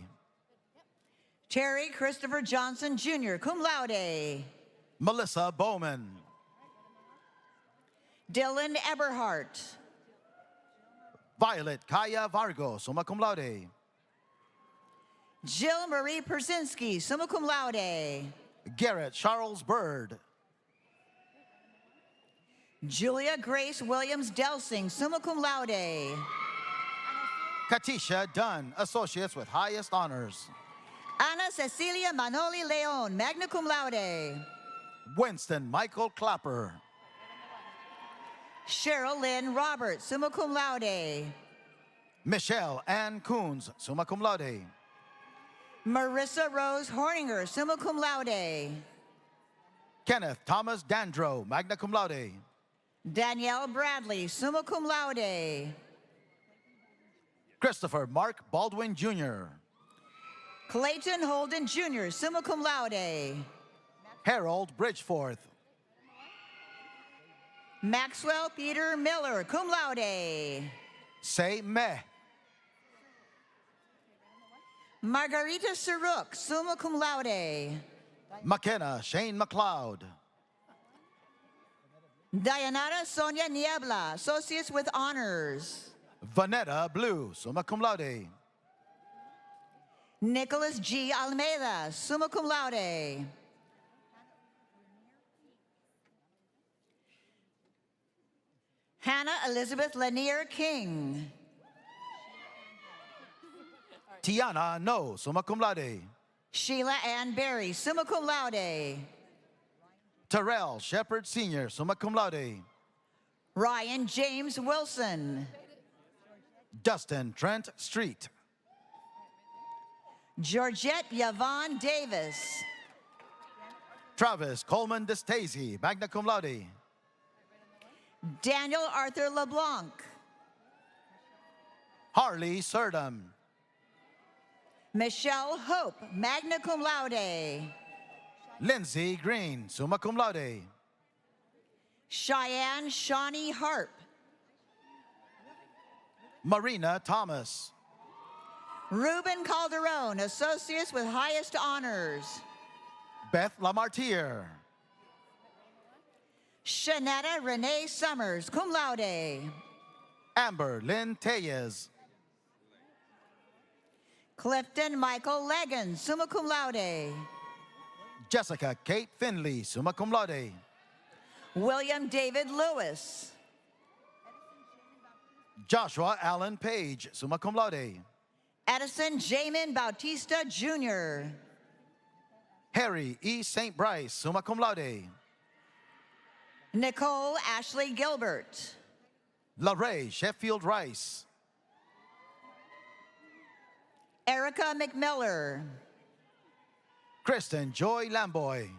Terry Christopher Johnson Jr., cum laude. Melissa Bowman. Dylan Eberhart. Violet Kaya Vargo, summa cum laude. Jill Marie Persinski, summa cum laude. Garrett Charles Bird. Julia Grace Williams Delsing, summa cum laude. Katisha Dunn, associates with highest honors. Ana Cecilia Manoli Leon, magna cum laude. Winston Michael Clapper. Cheryl Lynn Roberts, summa cum laude. Michelle Ann Coons, summa cum laude. Marissa Rose Horninger, summa cum laude. Kenneth Thomas Dandro, magna cum laude. Danielle Bradley, summa cum laude. Christopher Mark Baldwin Jr. Clayton Holden Jr., summa cum laude. Harold Bridgeforth. Maxwell Peter Miller, cum laude. Say meh. Margarita Saruk, summa cum laude. McKenna Shane McLeod. Dayanara Sonia Niebla, associates with honors. Vanetta Blue, summa cum laude. Nicholas G. Almeida, summa cum laude. Hannah Elizabeth Lanier King. Tiana No, summa cum laude. Sheila Ann Berry, summa cum laude. Terrell Shepard Sr., summa cum laude. Ryan James Wilson. Dustin Trent Street. Georgette Yvonne Davis. Travis Coleman DeStacy, magna cum laude. Daniel Arthur LeBlanc. Harley Surdam. Michelle Hope, magna cum laude. Lindsay Green, summa cum laude. Cheyenne Shawnee Harp. Marina Thomas. Ruben Calderon, associates with highest honors. Beth Lamartier. Shanetta Renee Summers, cum laude. Amber Lynn Tellez. Clifton Michael Legan, summa cum laude. Jessica Kate Finley, summa cum laude. William David Lewis. Joshua Allen Page, summa cum laude. Edison Jamin Bautista Jr. Harry E. St. Bryce, summa cum laude. Nicole Ashley Gilbert. LaRae Sheffield Rice. Erica McMiller. Kristen Joy Lamboy.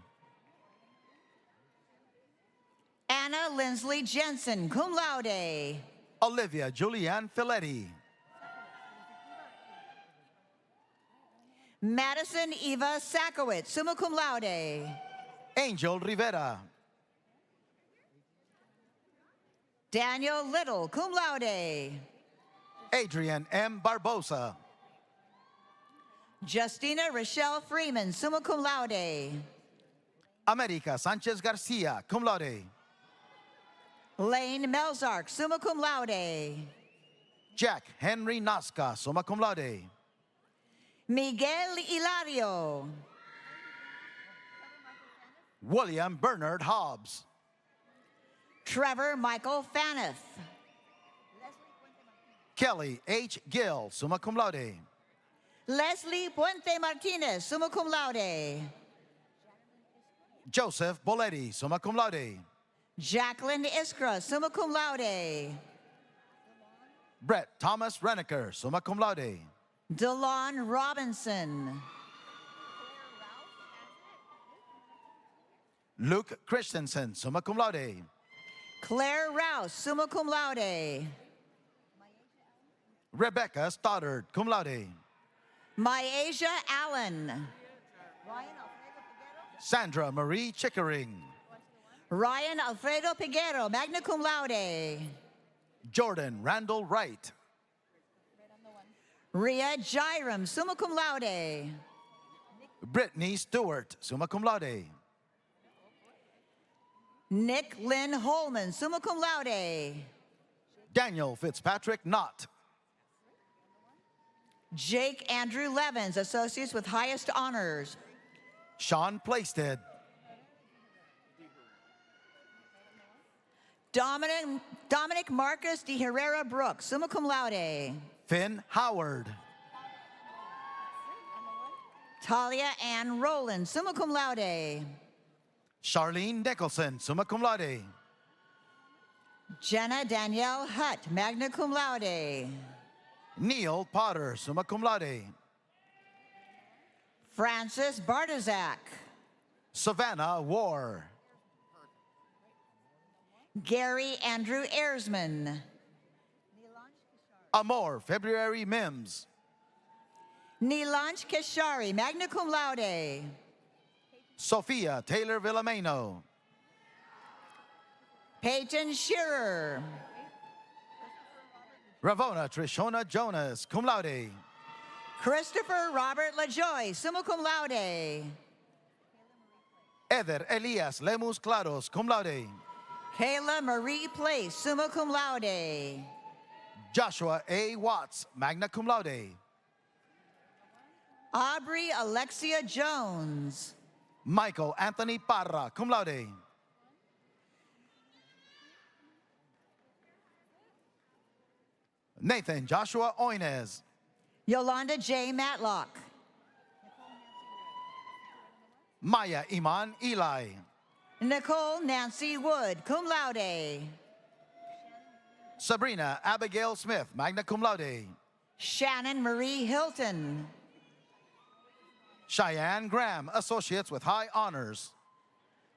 Anna Lindsley Jensen, cum laude. Olivia Julianne Filetti. Madison Eva Sakowitz, summa cum laude. Angel Rivera. Daniel Little, cum laude. Adrian M. Barbosa. Justina Rochelle Freeman, summa cum laude. America Sanchez Garcia, cum laude. Lane Melzark, summa cum laude. Jack Henry Nasca, summa cum laude. Miguel Hilario. William Bernard Hobbs. Trevor Michael Faniff. Kelly H. Gill, summa cum laude. Leslie Puente Martinez, summa cum laude. Joseph Boletti, summa cum laude. Jacqueline Iskra, summa cum laude. Brett Thomas Reneker, summa cum laude. DeLon Robinson. Luke Christensen, summa cum laude. Claire Rouse, summa cum laude. Rebecca Stoddard, cum laude. Myasia Allen. Sandra Marie Chickering. Ryan Alfredo Piguero, magna cum laude. Jordan Randall Wright. Rhea Jairam, summa cum laude. Brittany Stewart, summa cum laude. Nick Lynn Holman, summa cum laude. Daniel Fitzpatrick Knott. Jake Andrew Levins, associates with highest honors. Sean Plaisted. Dominic Marcus de Herrera Brooks, summa cum laude. Finn Howard. Talia Ann Rowland, summa cum laude. Charlene Nicholson, summa cum laude. Jenna Danielle Hutt, magna cum laude. Neil Potter, summa cum laude. Francis Bartazak. Savannah War. Gary Andrew Ersman. Amor February Mims. Nilanj Keshari, magna cum laude. Sophia Taylor Villameno. Peyton Shearer. Ravona Trishona Jonas, cum laude. Christopher Robert LaJoy, summa cum laude. Eder Elias Lemus Claros, cum laude. Kayla Marie Place, summa cum laude. Joshua A. Watts, magna cum laude. Aubrey Alexia Jones. Michael Anthony Parra, cum laude. Nathan Joshua Oinez. Yolanda J. Matlock. Maya Iman Eli. Nicole Nancy Wood, cum laude. Sabrina Abigail Smith, magna cum laude. Shannon Marie Hilton. Cheyenne Graham, associates with high honors.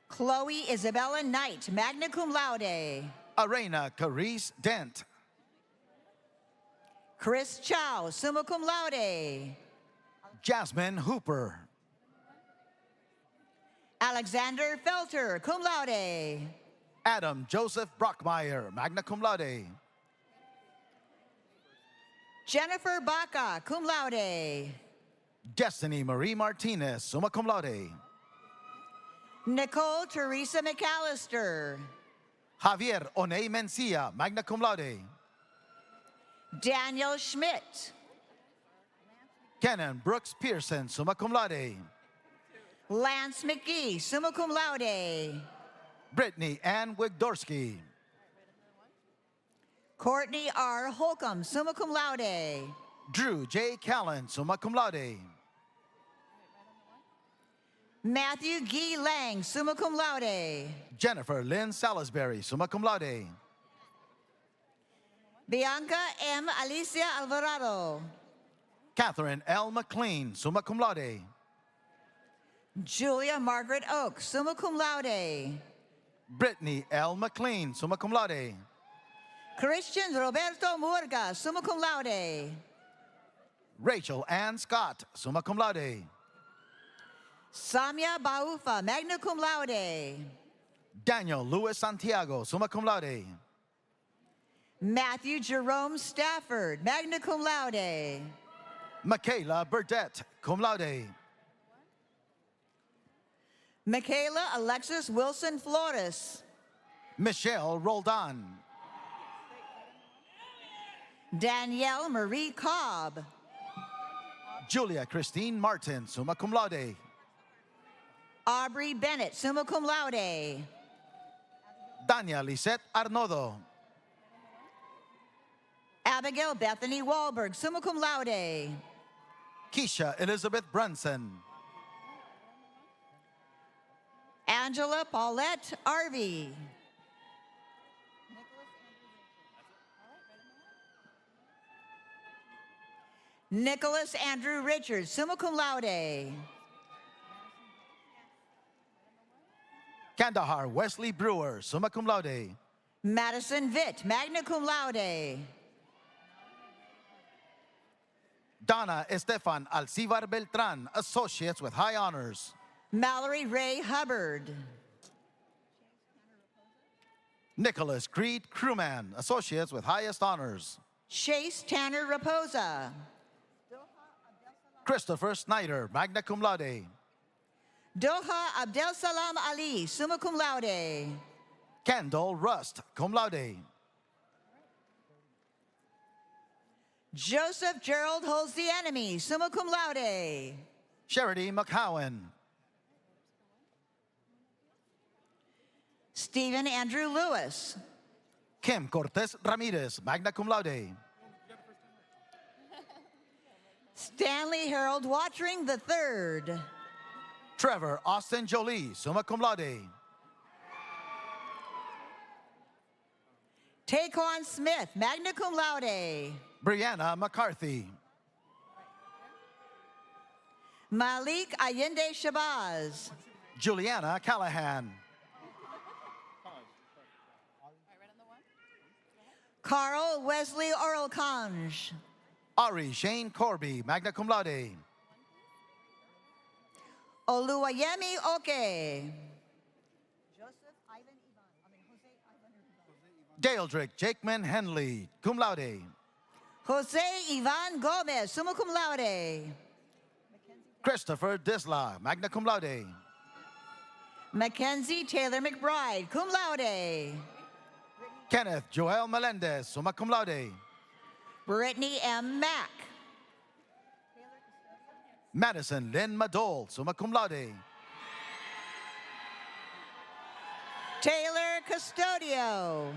Chloe Isabella Knight, magna cum laude. Arena Carice Dent. Chris Chow, summa cum laude. Jasmine Hooper. Alexander Felter, cum laude. Adam Joseph Brockmeyer, magna cum laude. Jennifer Baca, cum laude. Destiny Marie Martinez, summa cum laude. Nicole Teresa McAllister. Javier Oney Mencia, magna cum laude. Daniel Schmidt. Kenan Brooks Pearson, summa cum laude. Lance McGee, summa cum laude. Brittany Ann Wigdorski. Courtney R. Holcomb, summa cum laude. Drew J. Callan, summa cum laude. Matthew Guy Lang, summa cum laude. Jennifer Lynn Salisbury, summa cum laude. Bianca M. Alicia Alvarado. Catherine L. McLean, summa cum laude. Julia Margaret Oak, summa cum laude. Brittany L. McLean, summa cum laude. Christian Roberto Murga, summa cum laude. Rachel Ann Scott, summa cum laude. Samia Baufa, magna cum laude. Daniel Louis Santiago, summa cum laude. Matthew Jerome Stafford, magna cum laude. Michaela Burdett, cum laude. Michaela Alexis Wilson Flores. Michelle Roldan. Danielle Marie Cobb. Julia Christine Martin, summa cum laude. Aubrey Bennett, summa cum laude. Dania Lisette Arnodo. Abigail Bethany Wahlberg, summa cum laude. Keisha Elizabeth Brunson. Angela Paulette Arvey. Nicholas Andrew Richards, summa cum laude. Kandahar Wesley Brewer, summa cum laude. Madison Vitt, magna cum laude. Donna Estefan Alcivar Beltran, associates with high honors. Mallory Ray Hubbard. Nicholas Creed Crewman, associates with highest honors. Chase Tanner Raposa. Christopher Snyder, magna cum laude. Doha Abdel Salam Ali, summa cum laude. Kendall Rust, cum laude. Joseph Gerald Holds the Enemy, summa cum laude. Charity McCowan. Stephen Andrew Lewis. Kim Cortez Ramirez, magna cum laude. Stanley Harold Watering III. Trevor Austin Jolie, summa cum laude. Taquan Smith, magna cum laude. Brianna McCarthy. Malik Allende Shabazz. Juliana Callahan. Carl Wesley Oralkanj. Ari Shane Corby, magna cum laude. Oluwayemi Oke. Daldrick Jakeman Henley, cum laude. Jose Ivan Gomez, summa cum laude. Christopher Disla, magna cum laude. Mackenzie Taylor McBride, cum laude. Kenneth Joel Melendez, summa cum laude. Brittany M. Mack. Madison Lynn Madole, summa cum laude. Taylor Custodio.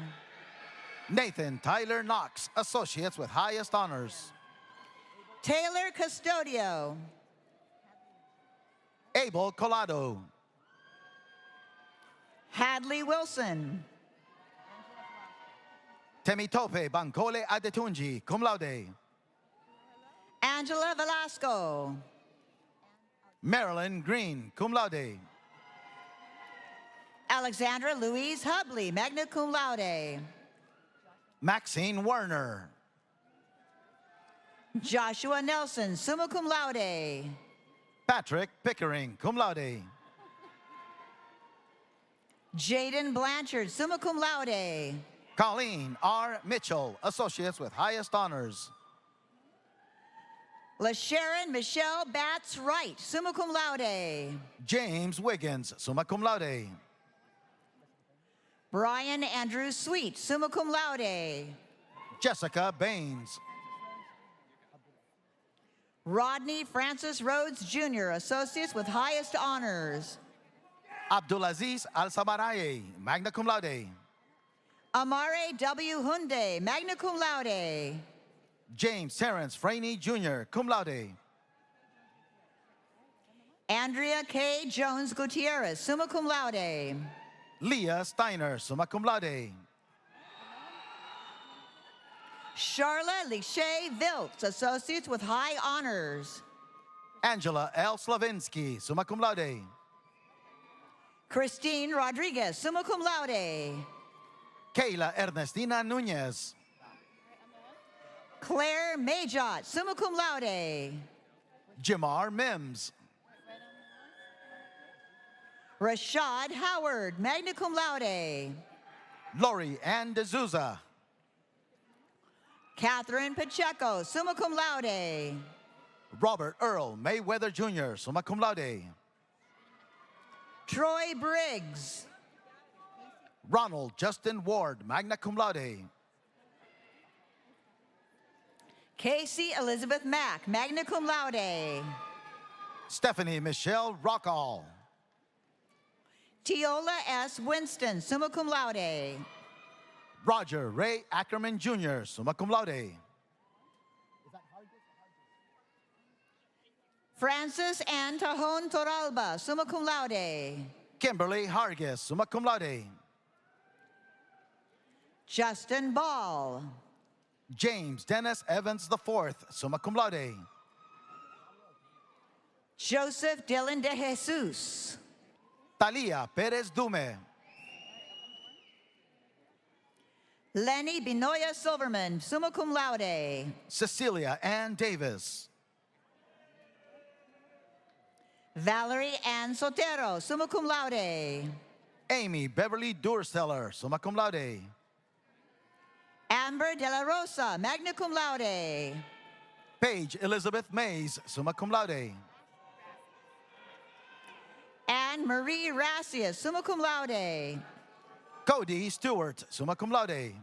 Nathan Tyler Knox, associates with highest honors. Taylor Custodio. Abel Colado. Hadley Wilson. Temitope Bancole Adetunji, cum laude. Angela Velasco. Marilyn Green, cum laude. Alexandra Louise Hubley, magna cum laude. Maxine Werner. Joshua Nelson, summa cum laude. Patrick Pickering, cum laude. Jaden Blanchard, summa cum laude. Colleen R. Mitchell, associates with highest honors. LaSharon Michelle Batts Wright, summa cum laude. James Wiggins, summa cum laude. Brian Andrew Sweet, summa cum laude. Jessica Baines. Rodney Francis Rhodes Jr., associates with highest honors. Abdulaziz Al-Samaraye, magna cum laude. Amare W. Hunde, magna cum laude. James Terrence Franey Jr., cum laude. Andrea K. Jones Gutierrez, summa cum laude. Leah Steiner, summa cum laude. Charla Liché Viltz, associates with high honors. Angela L. Slavinsky, summa cum laude. Christine Rodriguez, summa cum laude. Kayla Ernestina Nunez. Claire Majot, summa cum laude. Jamar Mims. Rashad Howard, magna cum laude. Lori Ann D'Souza. Catherine Pacheco, summa cum laude. Robert Earl Mayweather Jr., summa cum laude. Troy Briggs. Ronald Justin Ward, magna cum laude. Casey Elizabeth Mack, magna cum laude. Stephanie Michelle Rockall. Teola S. Winston, summa cum laude. Roger Ray Ackerman Jr., summa cum laude. Francis Ann Tajon Toralba, summa cum laude. Kimberly Hargis, summa cum laude. Justin Ball. James Dennis Evans IV, summa cum laude. Joseph Dylan de Jesus. Talia Perez Dume. Lenny Binoya Silverman, summa cum laude. Cecilia Ann Davis. Valerie Ann Sotero, summa cum laude. Amy Beverly Dursteller, summa cum laude. Amber De La Rosa, magna cum laude. Paige Elizabeth Mays, summa cum laude. Anne Marie Rassius, summa cum laude. Cody Stewart, summa cum laude.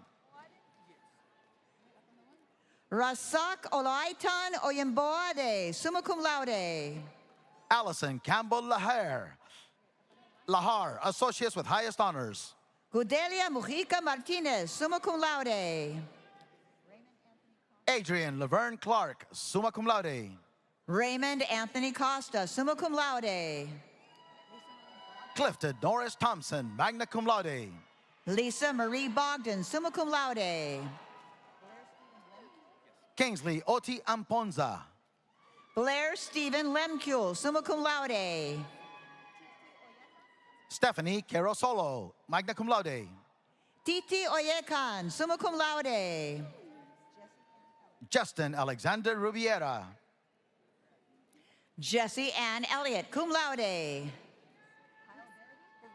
Rasak Olaitan Oyemboade, summa cum laude. Allison Campbell Lahar, associates with highest honors. Gudelia Mujica Martinez, summa cum laude. Adrian Laverne Clark, summa cum laude. Raymond Anthony Costa, summa cum laude. Clifton Norris Thompson, magna cum laude. Lisa Marie Bogdan, summa cum laude. Kingsley Oti Amponza. Blair Stephen Lemcule, summa cum laude. Stephanie Carosolo, magna cum laude. Titi Oyekan, summa cum laude. Justin Alexander Rubiera. Jessie Ann Elliott, cum laude.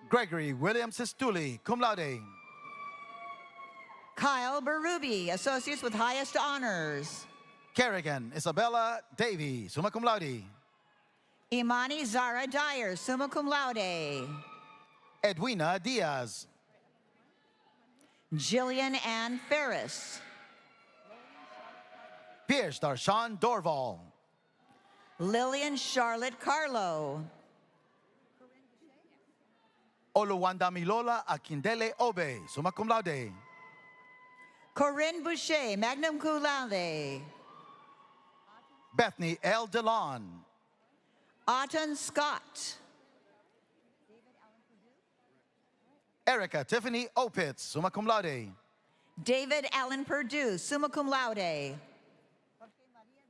Gregory William Sistuli, cum laude. Kyle Berube, associates with highest honors. Kerrigan Isabella Davy, summa cum laude. Imani Zara Dyer, summa cum laude. Edwina Diaz. Jillian Ann Ferris. Pierce Darshan Dorval. Lillian Charlotte Carlo. Oluwanda Milola Akindele Obe, summa cum laude. Corinne Boucher, magna cum laude. Bethany L. Delon. Autumn Scott. Erica Tiffany Opitz, summa cum laude. David Allen Perdue, summa cum laude.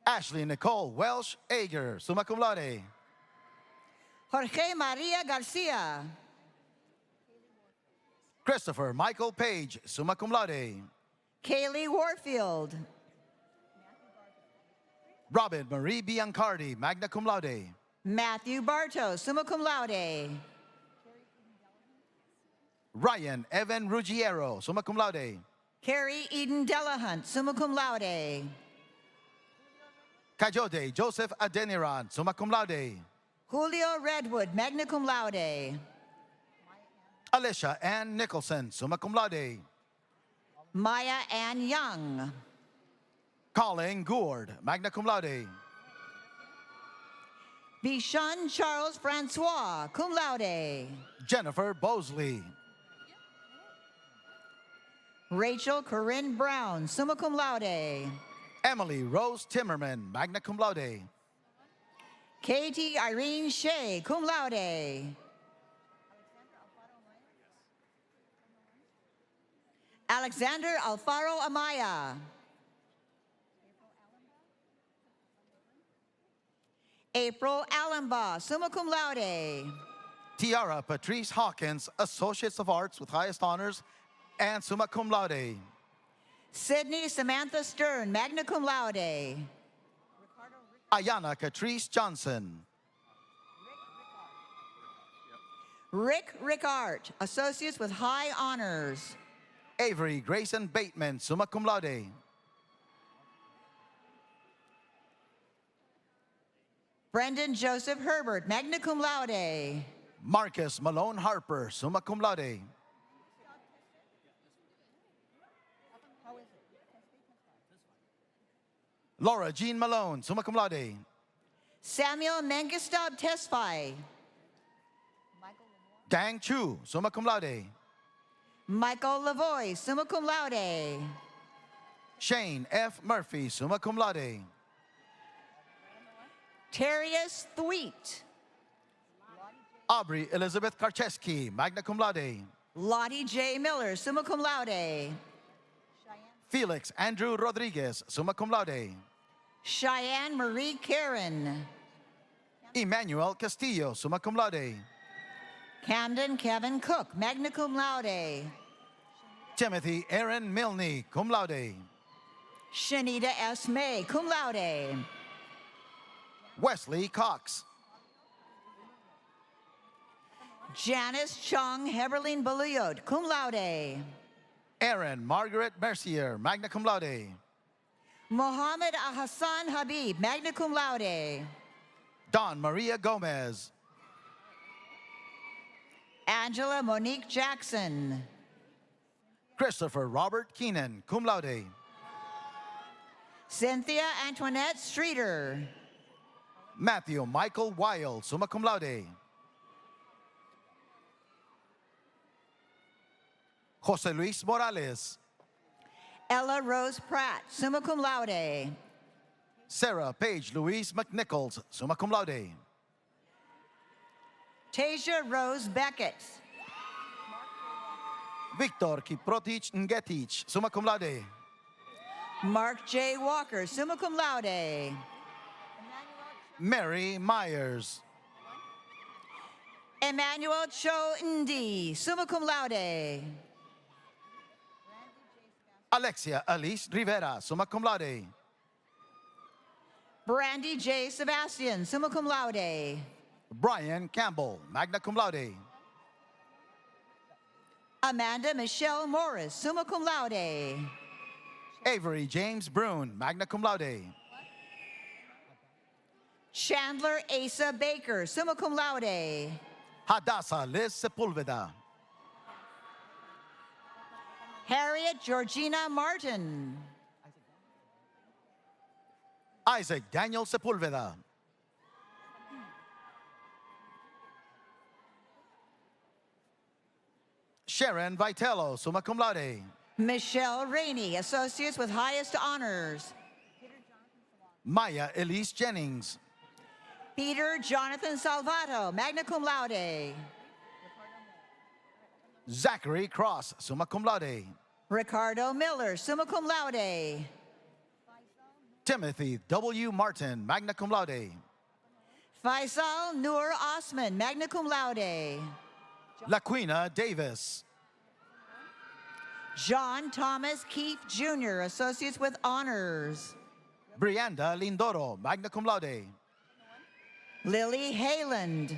Ashley Nicole Welsh Ager, summa cum laude. Jorge Maria Garcia. Christopher Michael Page, summa cum laude. Kaylee Warfield. Robin Marie Biancardi, magna cum laude. Matthew Bartos, summa cum laude. Ryan Evan Ruggiero, summa cum laude. Carrie Eden Delahunt, summa cum laude. Kajode Joseph Adeniran, summa cum laude. Julio Redwood, magna cum laude. Alicia Ann Nicholson, summa cum laude. Maya Ann Young. Colin Gourd, magna cum laude. Bishon Charles Francois, cum laude. Jennifer Bosley. Rachel Corinne Brown, summa cum laude. Emily Rose Timmerman, magna cum laude. Katie Irene Shea, cum laude. Alexander Alfaro Amaya. April Allenbaugh, summa cum laude. Tiara Patrice Hawkins, Associates of Arts with highest honors and summa cum laude. Sydney Samantha Stern, magna cum laude. Ayana Catrice Johnson. Rick Rickart, Associates with high honors. Avery Grayson Bateman, summa cum laude. Brendan Joseph Herbert, magna cum laude. Marcus Malone Harper, summa cum laude. Laura Jean Malone, summa cum laude. Samuel Mengistab Tesfaye. Dang Chu, summa cum laude. Michael Lavoie, summa cum laude. Shane F. Murphy, summa cum laude. Terius Thweet. Aubrey Elizabeth Karcheski, magna cum laude. Lottie J. Miller, summa cum laude. Felix Andrew Rodriguez, summa cum laude. Cheyenne Marie Karen. Emmanuel Castillo, summa cum laude. Camden Kevin Cook, magna cum laude. Timothy Aaron Milne, cum laude. Shanita S. May, cum laude. Wesley Cox. Janice Chung Heberlin Baluyot, cum laude. Aaron Margaret Mercier, magna cum laude. Mohammed Hassan Habib, magna cum laude. Don Maria Gomez. Angela Monique Jackson. Christopher Robert Keenan, cum laude. Cynthia Antoinette Streeter. Matthew Michael Weil, summa cum laude. Jose Luis Morales. Ella Rose Pratt, summa cum laude. Sarah Paige Louise McNichols, summa cum laude. Tasia Rose Beckett. Victor Kiprotich Ngetich, summa cum laude. Mark J. Walker, summa cum laude. Mary Myers. Emmanuel Cho Ndi, summa cum laude. Alexia Alice Rivera, summa cum laude. Brandy J. Sebastian, summa cum laude. Brian Campbell, magna cum laude. Amanda Michelle Morris, summa cum laude. Avery James Brune, magna cum laude. Chandler Asa Baker, summa cum laude. Hadassah Liz Sepulveda. Harriet Georgina Martin. Isaac Daniel Sepulveda. Sharon Vitello, summa cum laude. Michelle Rainey, associates with highest honors. Maya Elise Jennings. Peter Jonathan Salvato, magna cum laude. Zachary Cross, summa cum laude. Ricardo Miller, summa cum laude. Timothy W. Martin, magna cum laude. Faisal Noor Osman, magna cum laude. Laquina Davis. John Thomas Keefe Jr., associates with honors. Brianda Lindoro, magna cum laude. Lily Hayland.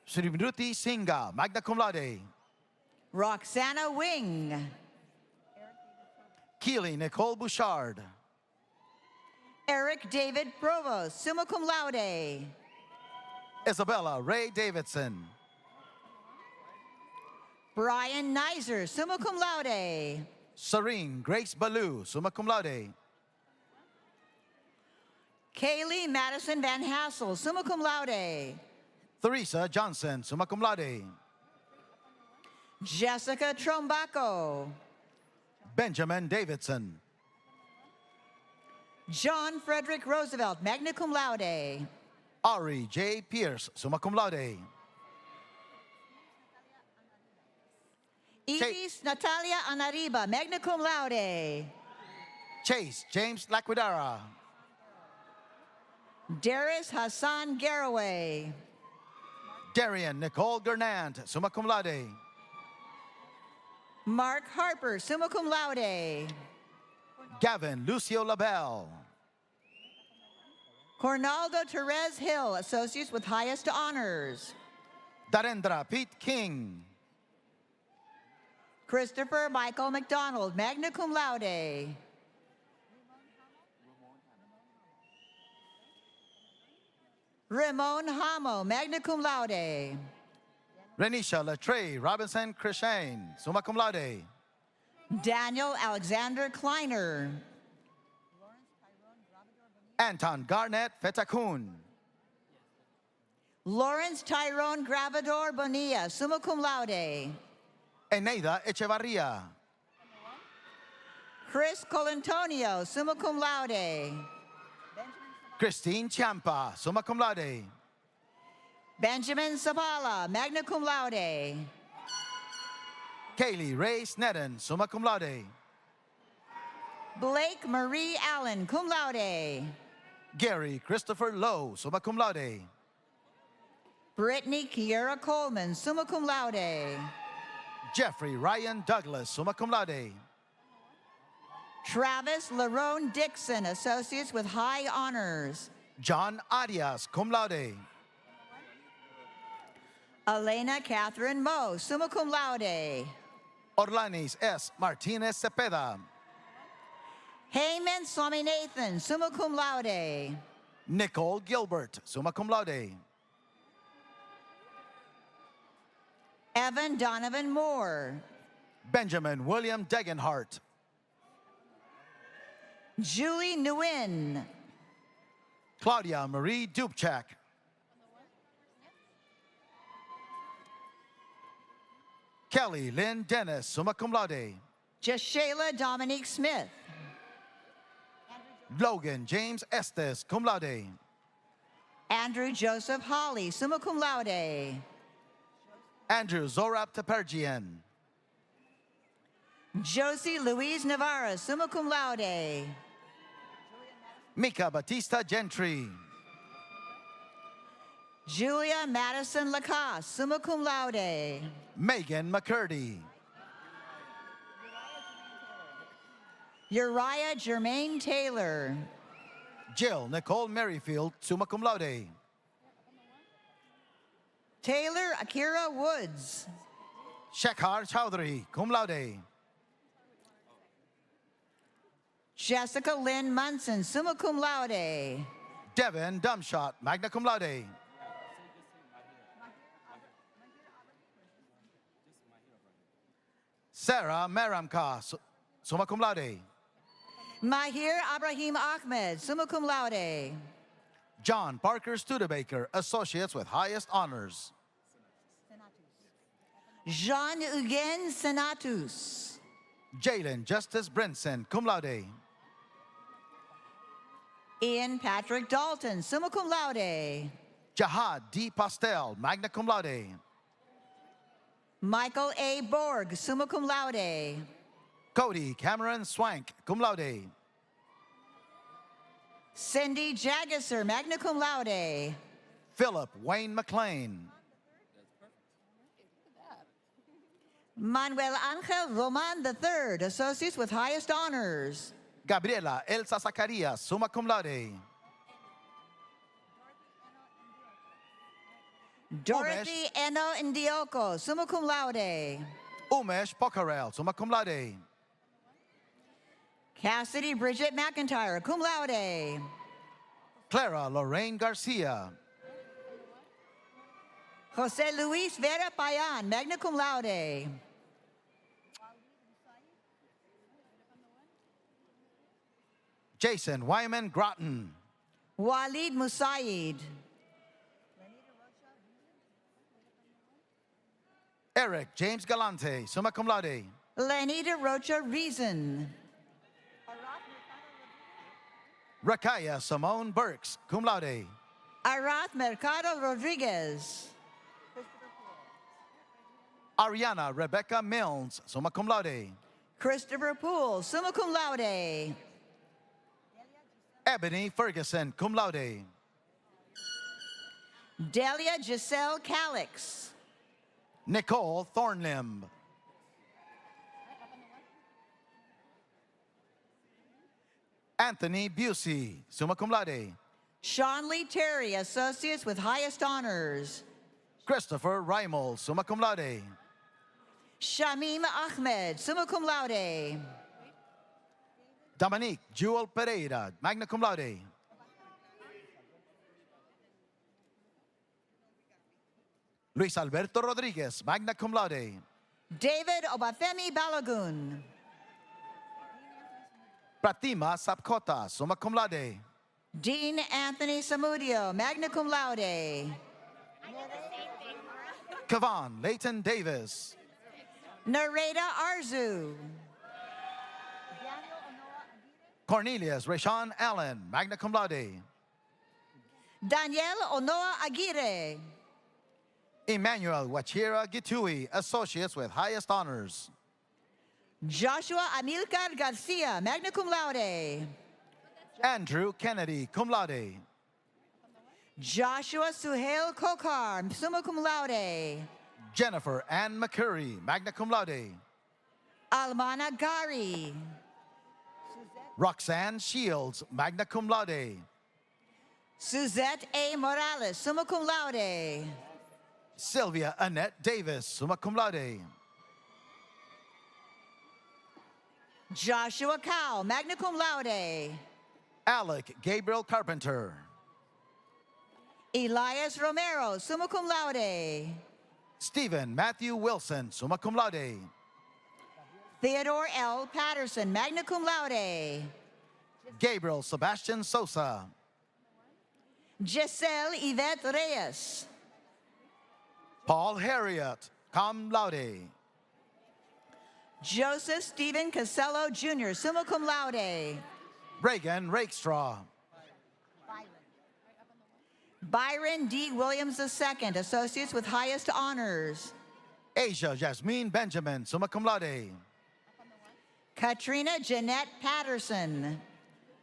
Srimruti Singha, magna cum laude. Roxana Wing. Keely Nicole Bouchard. Eric David Provost, summa cum laude. Isabella Ray Davidson. Brian Nizer, summa cum laude. Serene Grace Ballou, summa cum laude. Kaylee Madison Van Hassel, summa cum laude. Theresa Johnson, summa cum laude. Jessica Trombaco. Benjamin Davidson. John Frederick Roosevelt, magna cum laude. Ari J. Pierce, summa cum laude. Edith Natalia Anariba, magna cum laude. Chase James Laquidara. Darius Hassan Garraway. Darian Nicole Gernand, summa cum laude. Mark Harper, summa cum laude. Gavin Lucio LaBelle. Cornaldo Therese Hill, associates with highest honors. Darendra Pete King. Christopher Michael McDonald, magna cum laude. Ramon Hamo, magna cum laude. Renisha Latre Robinson Christian, summa cum laude. Daniel Alexander Kleiner. Anton Garnett Fetakun. Lawrence Tyrone Gravador Bonilla, summa cum laude. Eneida Echevarria. Chris Colantonio, summa cum laude. Christine Champa, summa cum laude. Benjamin Sabala, magna cum laude. Kaylee Ray Snedden, summa cum laude. Blake Marie Allen, cum laude. Gary Christopher Lowe, summa cum laude. Brittany Kiera Coleman, summa cum laude. Jeffrey Ryan Douglas, summa cum laude. Travis Larone Dixon, associates with high honors. John Arias, cum laude. Elena Catherine Moe, summa cum laude. Orlanis S. Martinez Cepeda. Heyman Swaminathan, summa cum laude. Nicole Gilbert, summa cum laude. Evan Donovan Moore. Benjamin William Degenhart. Julie Nguyen. Claudia Marie Dubchak. Kelly Lynn Dennis, summa cum laude. Jashayla Dominique Smith. Logan James Estes, cum laude. Andrew Joseph Holly, summa cum laude. Andrew Zorab Tepergian. Josie Louise Navarro, summa cum laude. Mika Batista Gentry. Julia Madison Lacoste, summa cum laude. Megan McCurdy. Uriah Jermaine Taylor. Jill Nicole Merrifield, summa cum laude. Taylor Akira Woods. Shekhar Chowdhury, cum laude. Jessica Lynn Munson, summa cum laude. Devin Dumshot, magna cum laude. Sarah Meramka, summa cum laude. Mahir Abrahim Ahmed, summa cum laude. John Parker Studebaker, associates with highest honors. Jean-Eugen Senatus. Jalen Justice Brinson, cum laude. Ian Patrick Dalton, summa cum laude. Jahad D. Pastel, magna cum laude. Michael A. Borg, summa cum laude. Cody Cameron Swank, cum laude. Cindy Jagisser, magna cum laude. Philip Wayne McLean. Manuel Angel Roman III, associates with highest honors. Gabriela Elsa Zacarias, summa cum laude. Dorothy Eno Ndioko, summa cum laude. Umesh Pokarel, summa cum laude. Cassidy Bridget McIntyre, cum laude. Clara Lorraine Garcia. Jose Luis Vera Payan, magna cum laude. Jason Wyman Groton. Walid Musaid. Eric James Galante, summa cum laude. Lenita Rocha Reason. Rakaya Simone Burks, cum laude. Arath Mercado Rodriguez. Ariana Rebecca Milnes, summa cum laude. Christopher Poole, summa cum laude. Ebony Ferguson, cum laude. Delia Giselle Calix. Nicole Thornlimb. Anthony Busey, summa cum laude. Sean Lee Terry, associates with highest honors. Christopher Reimel, summa cum laude. Shamim Ahmed, summa cum laude. Dominique Jewel Pereira, magna cum laude. Luis Alberto Rodriguez, magna cum laude. David Obafemi Balagun. Pratima Sapkota, summa cum laude. Dean Anthony Samudio, magna cum laude. Kavan Leighton Davis. Nareda Arzu. Cornelius Rashawn Allen, magna cum laude. Daniel Onoa Aguirre. Emmanuel Wachira Gitui, associates with highest honors. Joshua Amilcar Garcia, magna cum laude. Andrew Kennedy, cum laude. Joshua Suhail Kokar, summa cum laude. Jennifer Ann McCurry, magna cum laude. Almana Gari. Roxanne Shields, magna cum laude. Suzette A. Morales, summa cum laude. Sylvia Annette Davis, summa cum laude. Joshua Cow, magna cum laude. Alec Gabriel Carpenter. Elias Romero, summa cum laude. Stephen Matthew Wilson, summa cum laude. Theodore L. Patterson, magna cum laude. Gabriel Sebastian Sosa. Giselle Yvette Reyes. Paul Harriet, cum laude. Joseph Stephen Casello Jr., summa cum laude. Reagan Rakestraw. Byron D. Williams II, associates with highest honors. Asia Jasmine Benjamin, summa cum laude. Katrina Jeanette Patterson.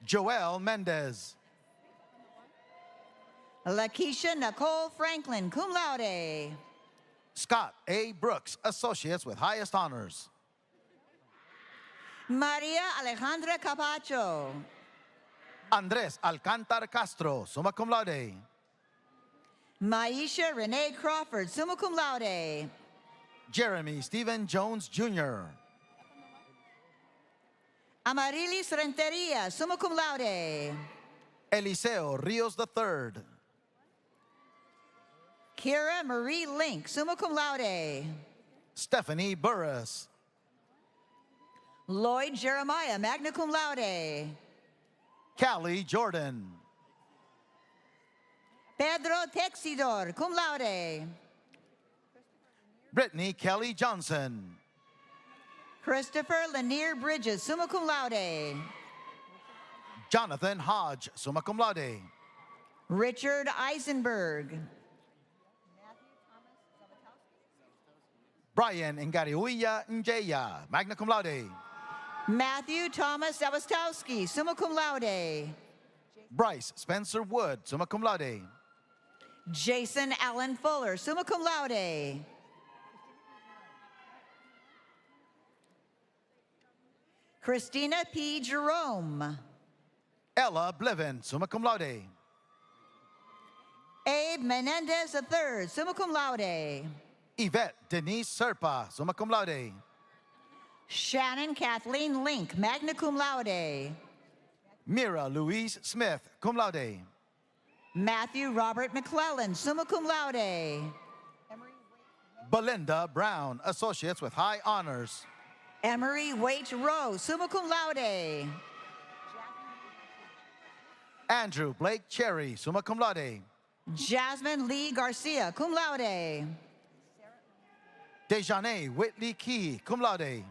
Joelle Mendez. Lakeisha Nicole Franklin, cum laude. Scott A. Brooks, associates with highest honors. Maria Alejandra Capacho. Andres Alcantar Castro, summa cum laude. Maisha Renee Crawford, summa cum laude. Jeremy Stephen Jones Jr. Amarilis Renteria, summa cum laude. Eliseo Rios III. Kira Marie Link, summa cum laude. Stephanie Burris. Lloyd Jeremiah, magna cum laude. Callie Jordan. Pedro Texidor, cum laude. Brittany Kelly Johnson. Christopher Lanier Bridges, summa cum laude. Jonathan Hodge, summa cum laude. Richard Eisenberg. Brian Ngariuya Njeya, magna cum laude. Matthew Thomas Zawastowski, summa cum laude. Bryce Spencer Wood, summa cum laude. Jason Allen Fuller, summa cum laude. Christina P. Jerome. Ella Blevin, summa cum laude. Abe Menendez III, summa cum laude. Yvette Denise Serpa, summa cum laude. Shannon Kathleen Link, magna cum laude. Mira Louise Smith, cum laude. Matthew Robert McClellan, summa cum laude. Belinda Brown, associates with high honors. Emery Waite Rowe, summa cum laude. Andrew Blake Cherry, summa cum laude. Jasmine Lee Garcia, cum laude. Dejanay Whitley Key, cum laude.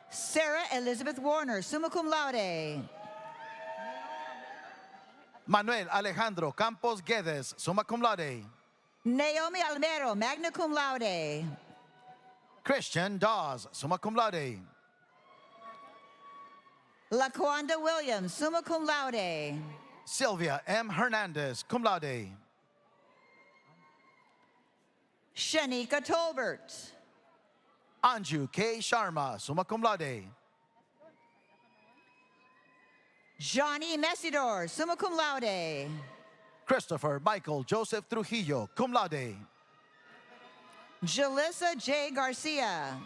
Sarah Elizabeth Warner, summa cum laude. Manuel Alejandro Campos Guedes, summa cum laude. Naomi Almero, magna cum laude. Christian Dawes, summa cum laude. LaQuanda Williams, summa cum laude. Sylvia M. Hernandez, cum laude. Shanika Tolbert. Anju K. Sharma, summa cum laude. Johnny Messidor, summa cum laude. Christopher Michael Joseph Trujillo, cum laude. Jalissa J. Garcia.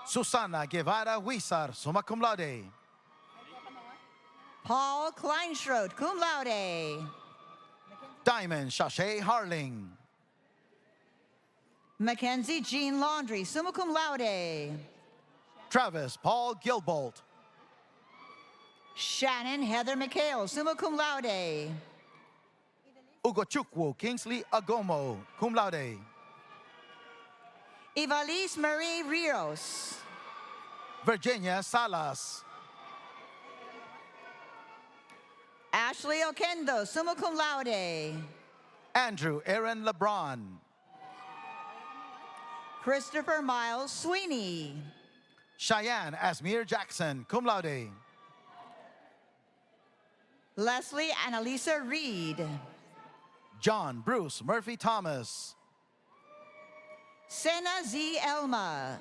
Susana Guevara Huizar, summa cum laude. Paul Kleinschrodt, cum laude. Diamond Shashay Harling. Mackenzie Jean Laundry, summa cum laude. Travis Paul Gilbolt. Shannon Heather McHale, summa cum laude. Ugochukwu Kingsley Agomo, cum laude. Ivalise Marie Rios. Virginia Salas. Ashley Okendo, summa cum laude. Andrew Aaron LeBron. Christopher Miles Sweeney. Cheyenne Asmir Jackson, cum laude. Leslie Annalisa Reed. John Bruce Murphy Thomas. Sena Z. Elma.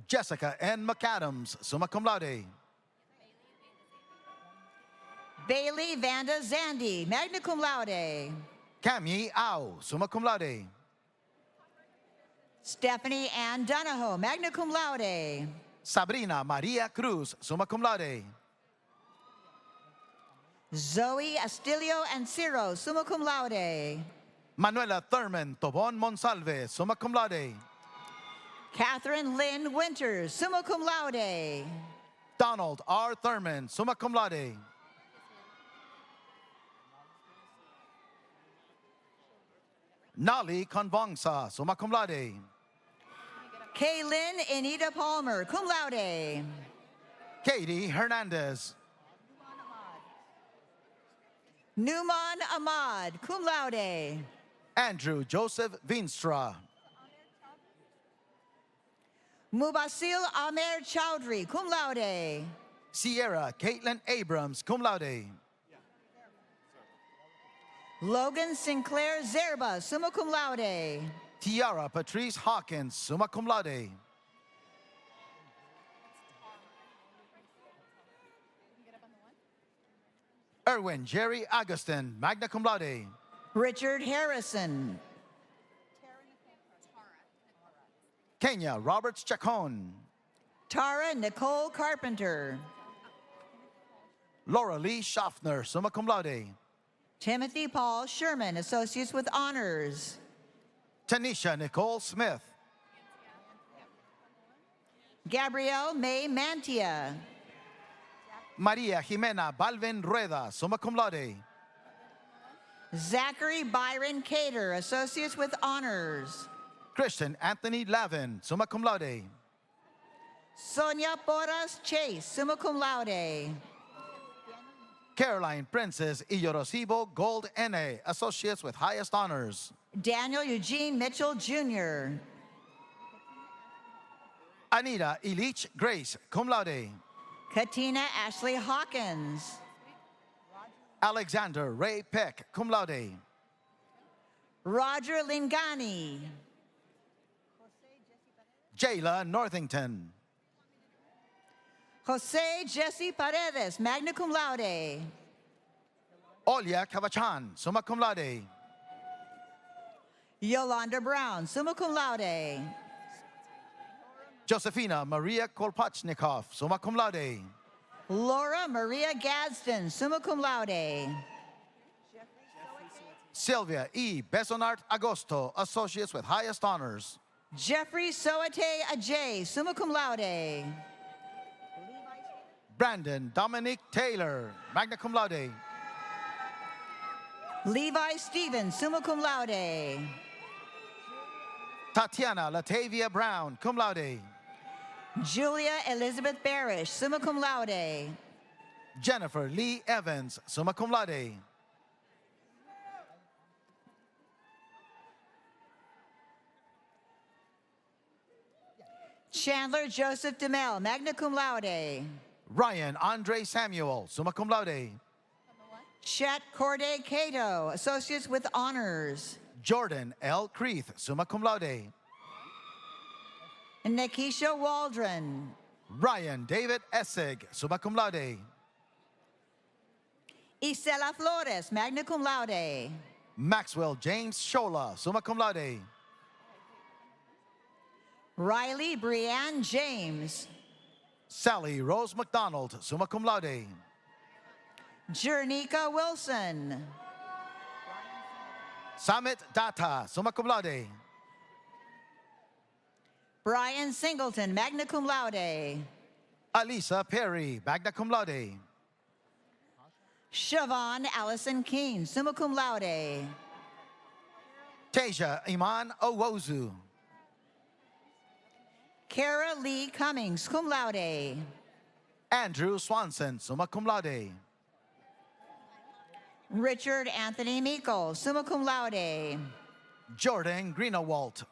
Jessica N. McAdams, summa cum laude. Bailey Vanda Zandy, magna cum laude. Camille Au, summa cum laude. Stephanie Ann Donahoe, magna cum laude. Sabrina Maria Cruz, summa cum laude. Zoe Astilio Anciro, summa cum laude. Manuela Thurman Tobon Monsalve, summa cum laude. Catherine Lynn Winters, summa cum laude. Donald R. Thurman, summa cum laude. Nali Convongsa, summa cum laude. Kaylin Anita Palmer, cum laude. Katie Hernandez. Numan Ahmad, cum laude. Andrew Joseph Vinstra. Mubasil Amer Chowdhury, cum laude. Sierra Caitlin Abrams, cum laude. Logan Sinclair Zerba, summa cum laude. Tiara Patrice Hawkins, summa cum laude. Erwin Jerry Agustin, magna cum laude. Richard Harrison. Kenya Roberts Chacon. Tara Nicole Carpenter. Laura Lee Schaffner, summa cum laude. Timothy Paul Sherman, Associates with Honors. Tanisha Nicole Smith. Gabrielle May Mantia. Maria Jimena Balvin Rueda, summa cum laude. Zachary Byron Cater, Associates with Honors. Christian Anthony Lavin, summa cum laude. Sonia Porras Chase, summa cum laude. Caroline Princess Iyorosibo Gold NA, Associates with highest honors. Daniel Eugene Mitchell Jr. Anita Ilich Grace, cum laude. Katina Ashley Hawkins. Alexander Ray Peck, cum laude. Roger Lingani. Jayla Northington. Jose Jesse Paredes, magna cum laude. Olia Cavachan, summa cum laude. Yolanda Brown, summa cum laude. Josefina Maria Kolpachnikov, summa cum laude. Laura Maria Gadsden, summa cum laude. Sylvia E. Besonart Agosto, Associates with highest honors. Jeffrey Soate Ajay, summa cum laude. Brandon Dominic Taylor, magna cum laude. Levi Stevens, summa cum laude. Tatiana Latavia Brown, cum laude. Julia Elizabeth Barish, summa cum laude. Jennifer Lee Evans, summa cum laude. Chandler Joseph DeMel, magna cum laude. Ryan Andre Samuel, summa cum laude. Chet Corday Cato, Associates with Honors. Jordan L. Creeth, summa cum laude. Nikisha Waldron. Ryan David Essig, summa cum laude. Isela Flores, magna cum laude. Maxwell James Shola, summa cum laude. Riley Brianne James. Sally Rose McDonald, summa cum laude. Jernica Wilson. Samit Data, summa cum laude. Brian Singleton, magna cum laude. Alisa Perry, magna cum laude. Siobhan Allison Keene, summa cum laude. Tasia Iman Owozu. Kara Lee Cummings, cum laude. Andrew Swanson, summa cum laude. Richard Anthony Meikle, summa cum laude. Jordan Greenawalt.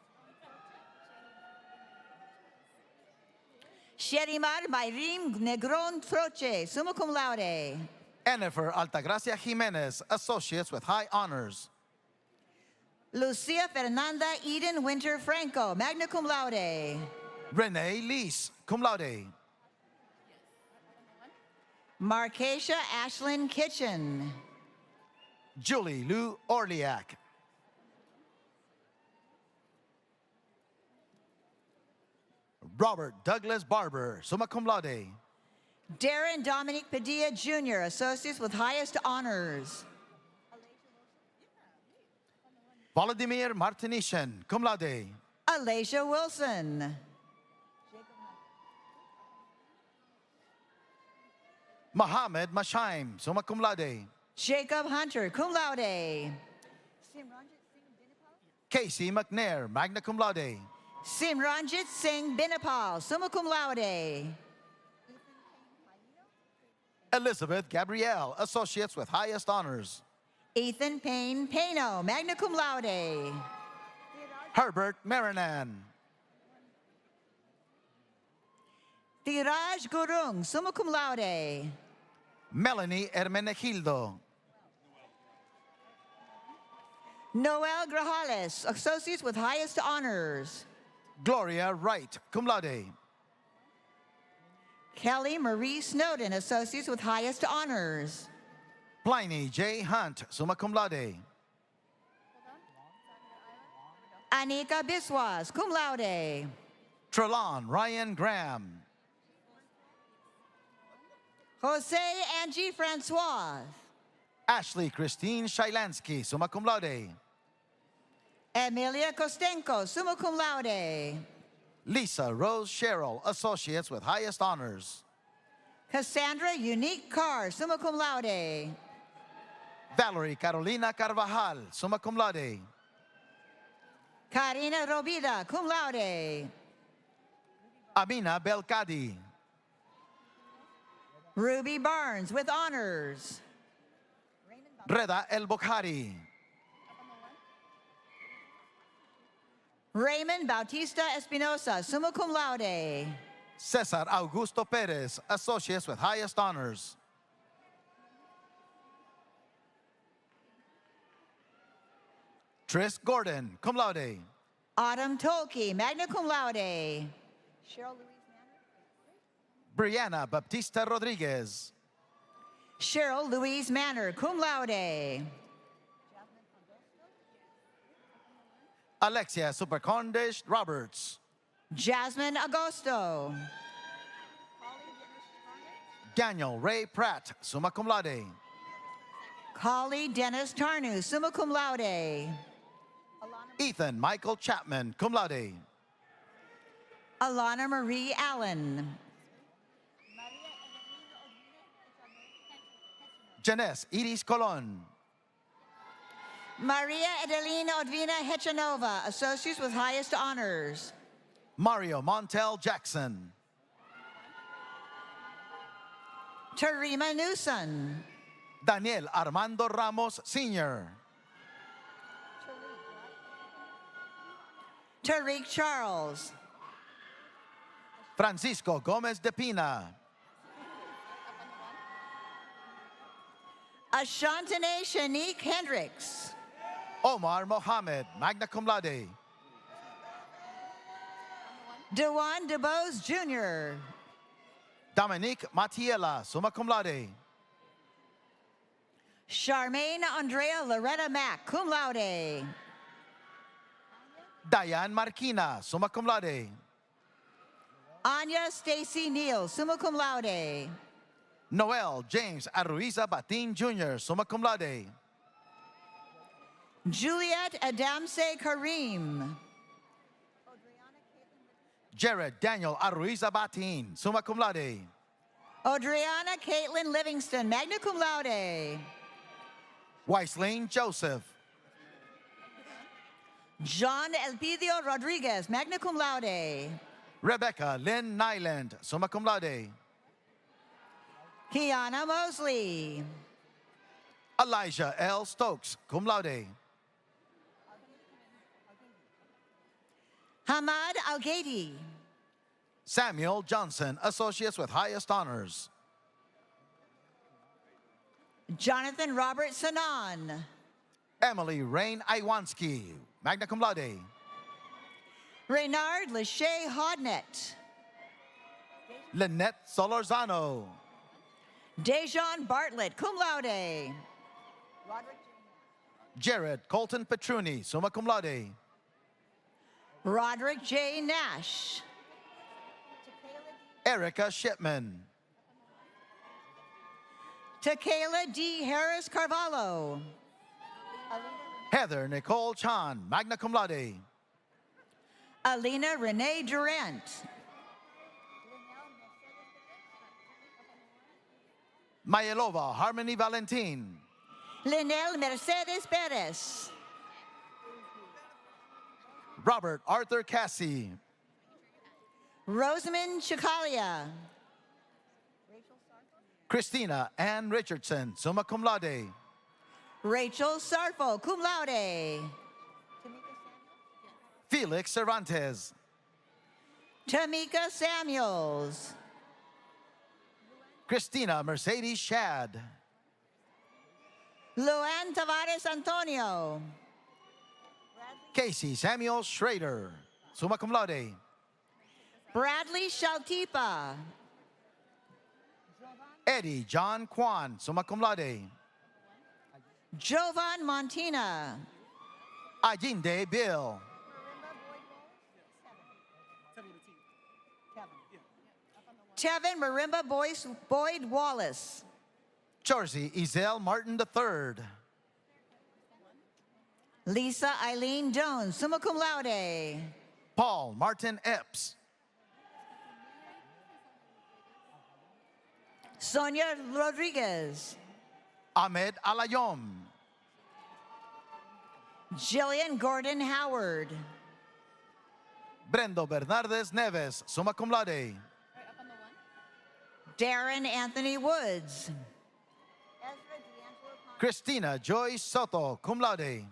Sherimar Mayrim Negron Troche, summa cum laude. Jennifer Altagracia Jimenez, Associates with high honors. Lucia Fernanda Eden Winter Franco, magna cum laude. Renee Lees, cum laude. Markeisha Ashlyn Kitchen. Julie Lou Orliak. Robert Douglas Barber, summa cum laude. Darren Dominic Padilla Jr., Associates with highest honors. Volodymyr Martinishin, cum laude. Alasia Wilson. Mohammed Mashaim, summa cum laude. Jacob Hunter, cum laude. Casey McNair, magna cum laude. Simranjit Singh Binapal, summa cum laude. Elizabeth Gabrielle, Associates with highest honors. Ethan Payne Payno, magna cum laude. Herbert Marinan. Tiraj Gurung, summa cum laude. Melanie Hermenegildo. Noel Grajales, Associates with highest honors. Gloria Wright, cum laude. Kelly Marie Snowden, Associates with highest honors. Pliny J. Hunt, summa cum laude. Anika Biswas, cum laude. Trelon Ryan Graham. Jose Angie Francois. Ashley Christine Shailansky, summa cum laude. Emilia Kostenko, summa cum laude. Lisa Rose Sherrill, associates with highest honors. Cassandra Unique Carr, summa cum laude. Valerie Carolina Carvajal, summa cum laude. Karina Robida, cum laude. Amina Belkadi. Ruby Barnes with honors. Reda El Bukhari. Raymond Bautista Espinosa, summa cum laude. Cesar Augusto Perez, associates with highest honors. Tris Gordon, cum laude. Autumn Tolke, magna cum laude. Brianna Baptista Rodriguez. Cheryl Louise Manor, cum laude. Alexia Supercondish Roberts. Jasmine Agosto. Daniel Ray Pratt, summa cum laude. Collie Dennis Tarnu, summa cum laude. Ethan Michael Chapman, cum laude. Alana Marie Allen. Janice Iris Colon. Maria Edelina Odvina Hechanova, associates with highest honors. Mario Montel Jackson. Tarima Newson. Daniel Armando Ramos Sr. Tariq Charles. Francisco Gomez de Pina. Ashantane Shanique Hendricks. Omar Mohammed, magna cum laude. Dewan DeBose Jr. Dominique Matiela, summa cum laude. Charmaine Andrea Loretta Mack, cum laude. Diane Marquina, summa cum laude. Anya Stacy Neal, summa cum laude. Noel James Arruiza Batin Jr., summa cum laude. Juliet Adamse Karim. Jared Daniel Arruiza Batin, summa cum laude. Adriana Caitlin Livingston, magna cum laude. Weislane Joseph. John Elpidio Rodriguez, magna cum laude. Rebecca Lynn Nyland, summa cum laude. Kiana Mosley. Elijah L. Stokes, cum laude. Hamad Al-Ghaidi. Samuel Johnson, associates with highest honors. Jonathan Robert Sanan. Emily Rain Iwanski, magna cum laude. Reynard Lachey Hodnett. Lynette Solorzano. Dejan Bartlett, cum laude. Jared Colton Petruni, summa cum laude. Roderick J. Nash. Erica Shipman. Tequila D. Harris Carvalho. Heather Nicole Chan, magna cum laude. Alina Renee Durant. Mayelova Harmony Valentin. Linel Mercedes Perez. Robert Arthur Cassie. Rosamond Chikalia. Christina Ann Richardson, summa cum laude. Rachel Sarfo, cum laude. Felix Cervantes. Tamika Samuels. Christina Mercedes Shad. Luan Tavares Antonio. Casey Samuel Schrader, summa cum laude. Bradley Shaltipa. Eddie John Kwan, summa cum laude. Jovan Montina. Allende Bill. Tevin Marimba Boyd Wallace. Jorzy Ezel Martin III. Lisa Eileen Jones, summa cum laude. Paul Martin Epps. Sonia Rodriguez. Ahmed Alayom. Jillian Gordon Howard. Brendo Bernardes Neves, summa cum laude. Darren Anthony Woods. Christina Joyce Soto, cum laude.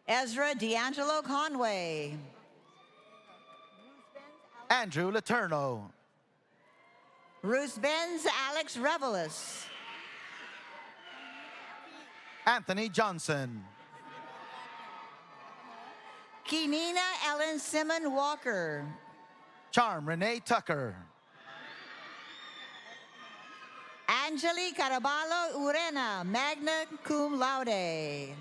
Ezra D'Angelo Conway. Andrew Letourneau. Ruth Benz Alex Revelis. Anthony Johnson. Kenina Ellen Simon Walker. Charm Renee Tucker. Angeli Caraballo Urena, magna cum laude.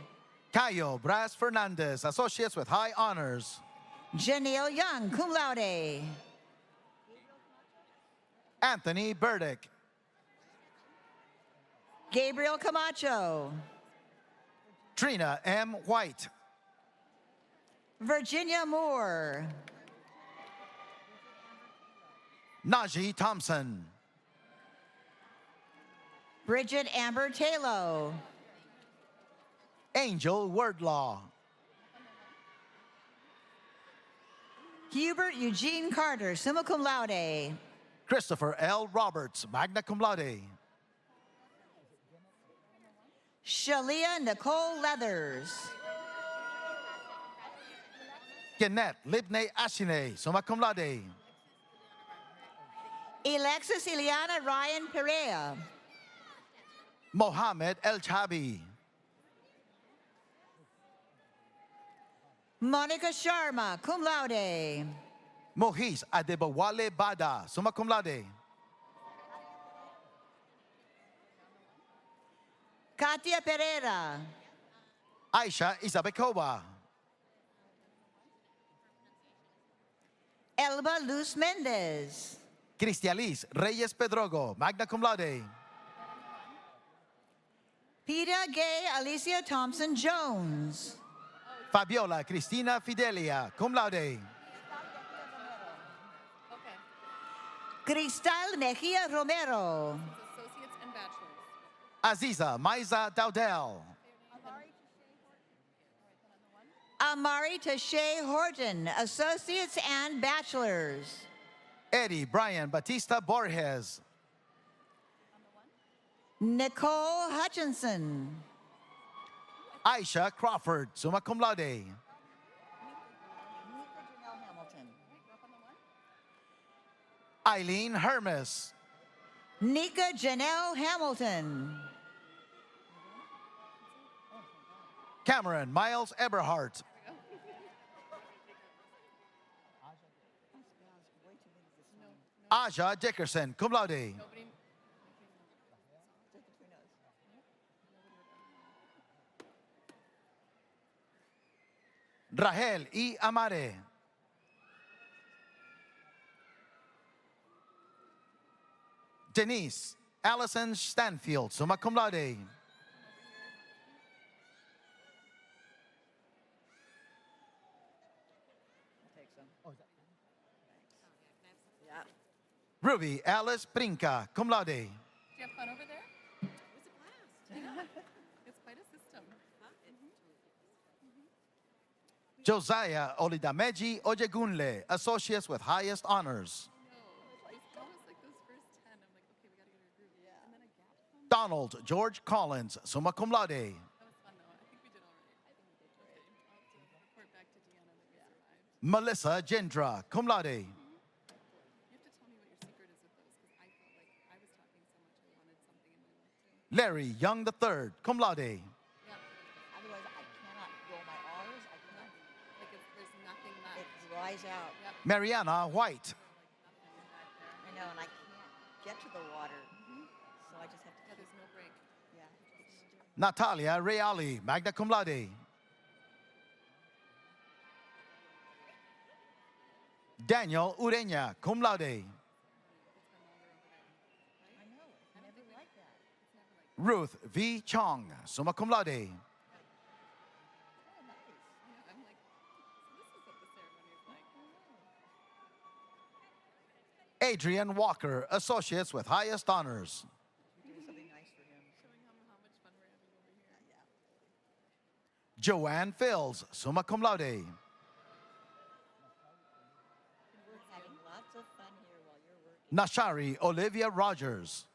Cayo Bras Fernandez, Associates with High Honors. Janelle Young, cum laude. Anthony Burdick. Gabriel Camacho. Trina M. White. Virginia Moore. Najee Thompson. Bridget Amber Taylor. Angel Wordlaw. Hubert Eugene Carter, summa cum laude. Christopher L. Roberts, magna cum laude. Shalia Nicole Leathers. Kenneth Libne Ashine, summa cum laude. Alexis Ileana Ryan Perea. Mohammed El Chabi. Monica Sharma, cum laude. Mohis Adebawale Bada, summa cum laude. Katia Pereira. Aisha Isabekova. Elba Luz Mendez. Cristialis Reyes Pedrogo, magna cum laude. Peta Gay Alicia Thompson Jones. Fabiola Cristina Fidelia, cum laude. Cristal Mejia Romero. Aziza Maiza Dowdell. Amari Tashay Horton, Associates and Bachelors. Eddie Brian Batista Borges. Nicole Hutchinson. Aisha Crawford, summa cum laude. Eileen Hermes. Nika Janelle Hamilton. Cameron Miles Eberhardt. Aja Dickerson, cum laude. Rahel E. Amare. Denise Allison Stanfield, summa cum laude. Ruby Alice Brinca, cum laude. Do you have fun over there? It was a blast. Yeah. It's quite a system. Josiah Olidameji Ojegunle, Associates with Highest Honors. Donald George Collins, summa cum laude. Melissa Gendra, cum laude. Larry Young III, cum laude. Otherwise, I cannot roll my R's. I can't. There's nothing left. It dries out. Mariana White. I know, and I can't get to the water. So I just have to. Yeah, there's no break. Yeah. Natalia Reali, magna cum laude. Daniel Ureña, cum laude. Ruth V. Chong, summa cum laude. Adrian Walker, associates with highest honors. Joanne Fields, summa cum laude. Nashari Olivia Rogers.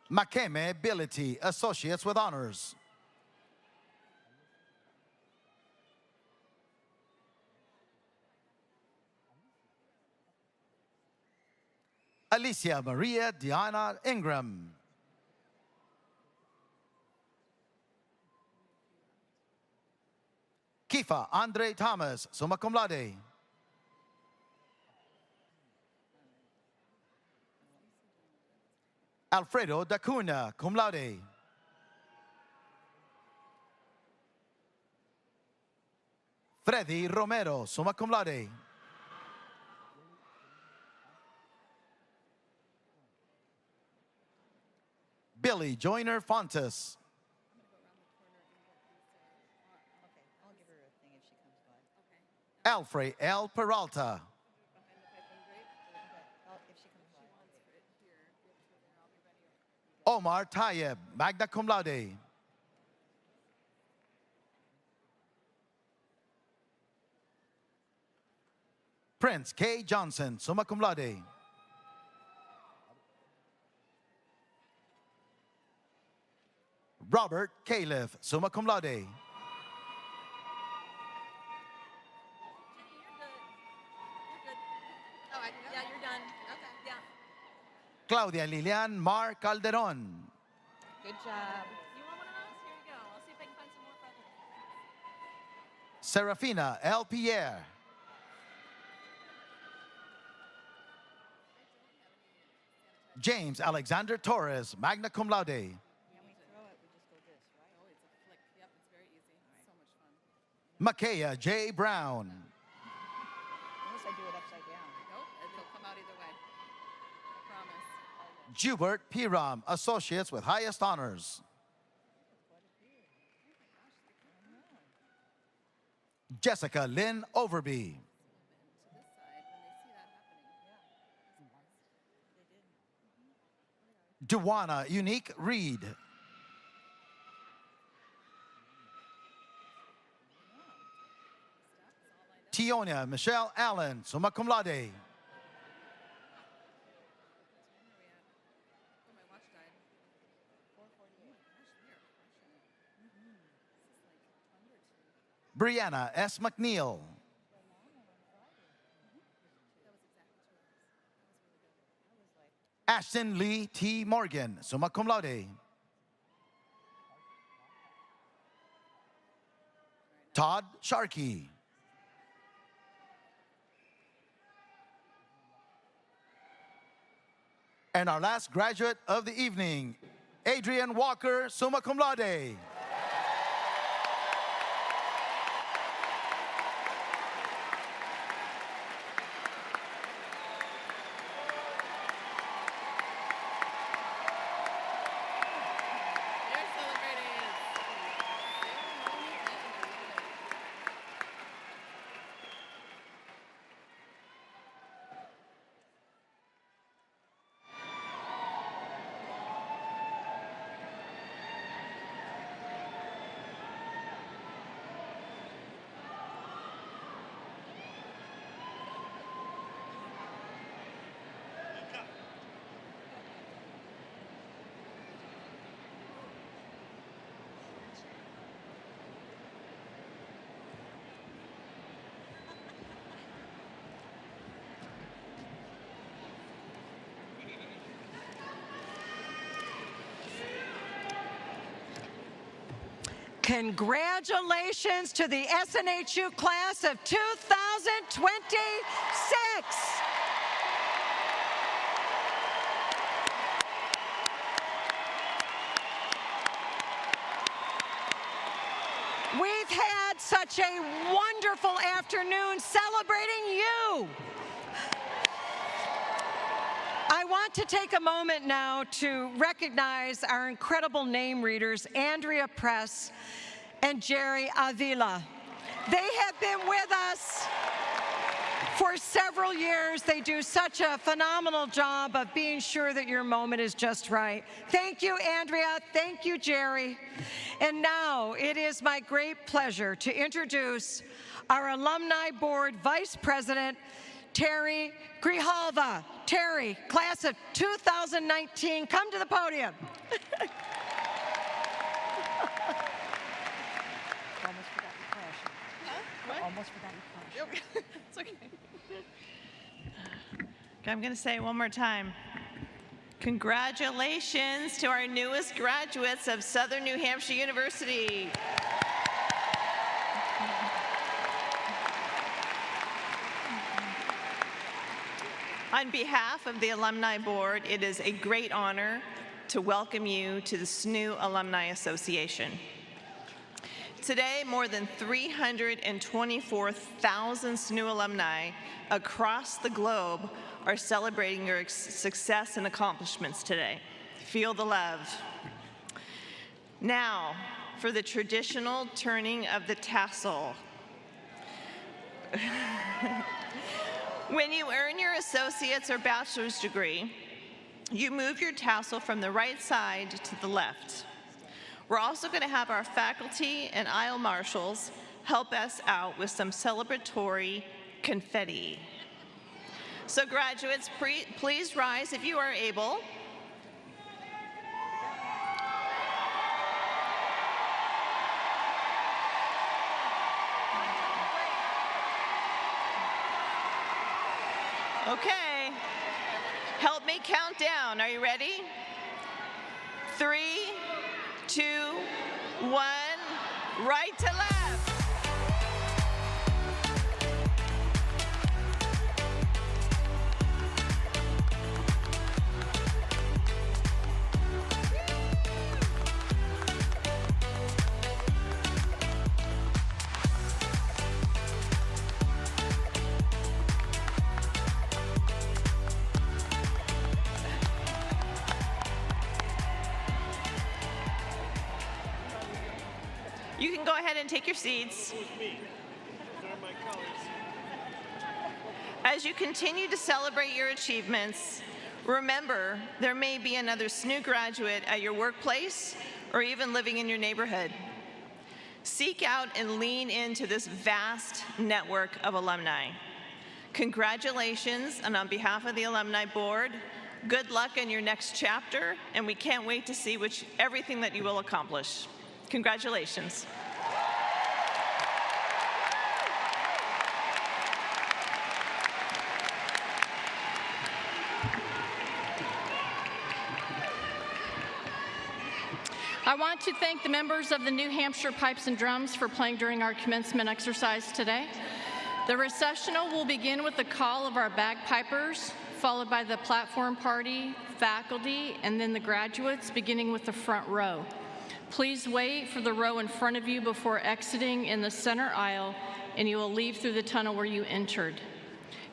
Makeme Bility, associates with honors. Alicia Maria Diana Ingram. Kifa Andre Thomas, summa cum laude. Alfredo Dacuna, cum laude. Freddy Romero, summa cum laude. Billy Joyner Fontes. Alfred L. Peralta. Omar Tayeb, magna cum laude. Prince K. Johnson, summa cum laude. Robert Califf, summa cum laude. Claudia Lilian Mar Calderon. Good job. You want one of those? Here you go. I'll see if I can find some more feathers. Serafina L. Pierre. James Alexander Torres, magna cum laude. Makaya J. Brown. Unless I do it upside down. Nope, it'll come out either way. I promise. Jubert Piram, associates with highest honors. Jessica Lynn Overby. Duana Unique Reed. Tionia Michelle Allen, summa cum laude. Brianna S. McNeil. Ashton Lee T. Morgan, summa cum laude. Todd Sharkey. And our last graduate of the evening, Adrian Walker, summa cum laude. Congratulations to the SNHU class of 2026. We've had such a wonderful afternoon celebrating you. I want to take a moment now to recognize our incredible name readers, Andrea Press and Jerry Avila. They have been with us for several years. They do such a phenomenal job of being sure that your moment is just right. Thank you, Andrea. Thank you, Jerry. And now it is my great pleasure to introduce our Alumni Board Vice President, Terry Grijalva. Terry, class of 2019, come to the podium. Almost forgot your flash. What? Almost forgot your flash. It's okay. Okay, I'm going to say it one more time. Congratulations to our newest graduates of Southern New Hampshire University. On behalf of the Alumni Board, it is a great honor to welcome you to the SNHU Alumni Association. Today, more than 324,000 SNHU alumni across the globe are celebrating your success and accomplishments today. Feel the love. Now, for the traditional turning of the tassel. When you earn your associate's or bachelor's degree, you move your tassel from the right side to the left. We're also going to have our faculty and aisle marshals help us out with some celebratory confetti. So graduates, please rise if you are able. Okay, help me count down. Are you ready? 3, 2, 1, right to left. You can go ahead and take your seats. As you continue to celebrate your achievements, remember there may be another SNHU graduate at your workplace or even living in your neighborhood. Seek out and lean into this vast network of alumni. Congratulations, and on behalf of the Alumni Board, good luck in your next chapter, and we can't wait to see everything that you will accomplish. Congratulations. I want to thank the members of the New Hampshire Pipes and Drums for playing during our commencement exercise today. The recessional will begin with the call of our bagpipers, followed by the platform party, faculty, and then the graduates, beginning with the front row. Please wait for the row in front of you before exiting in the center aisle, and you will leave through the tunnel where you entered.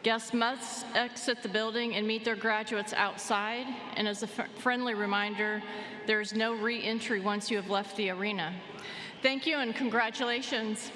Guests must exit the building and meet their graduates outside, and as a friendly reminder, there is no re-entry once you have left the arena. Thank you and congratulations.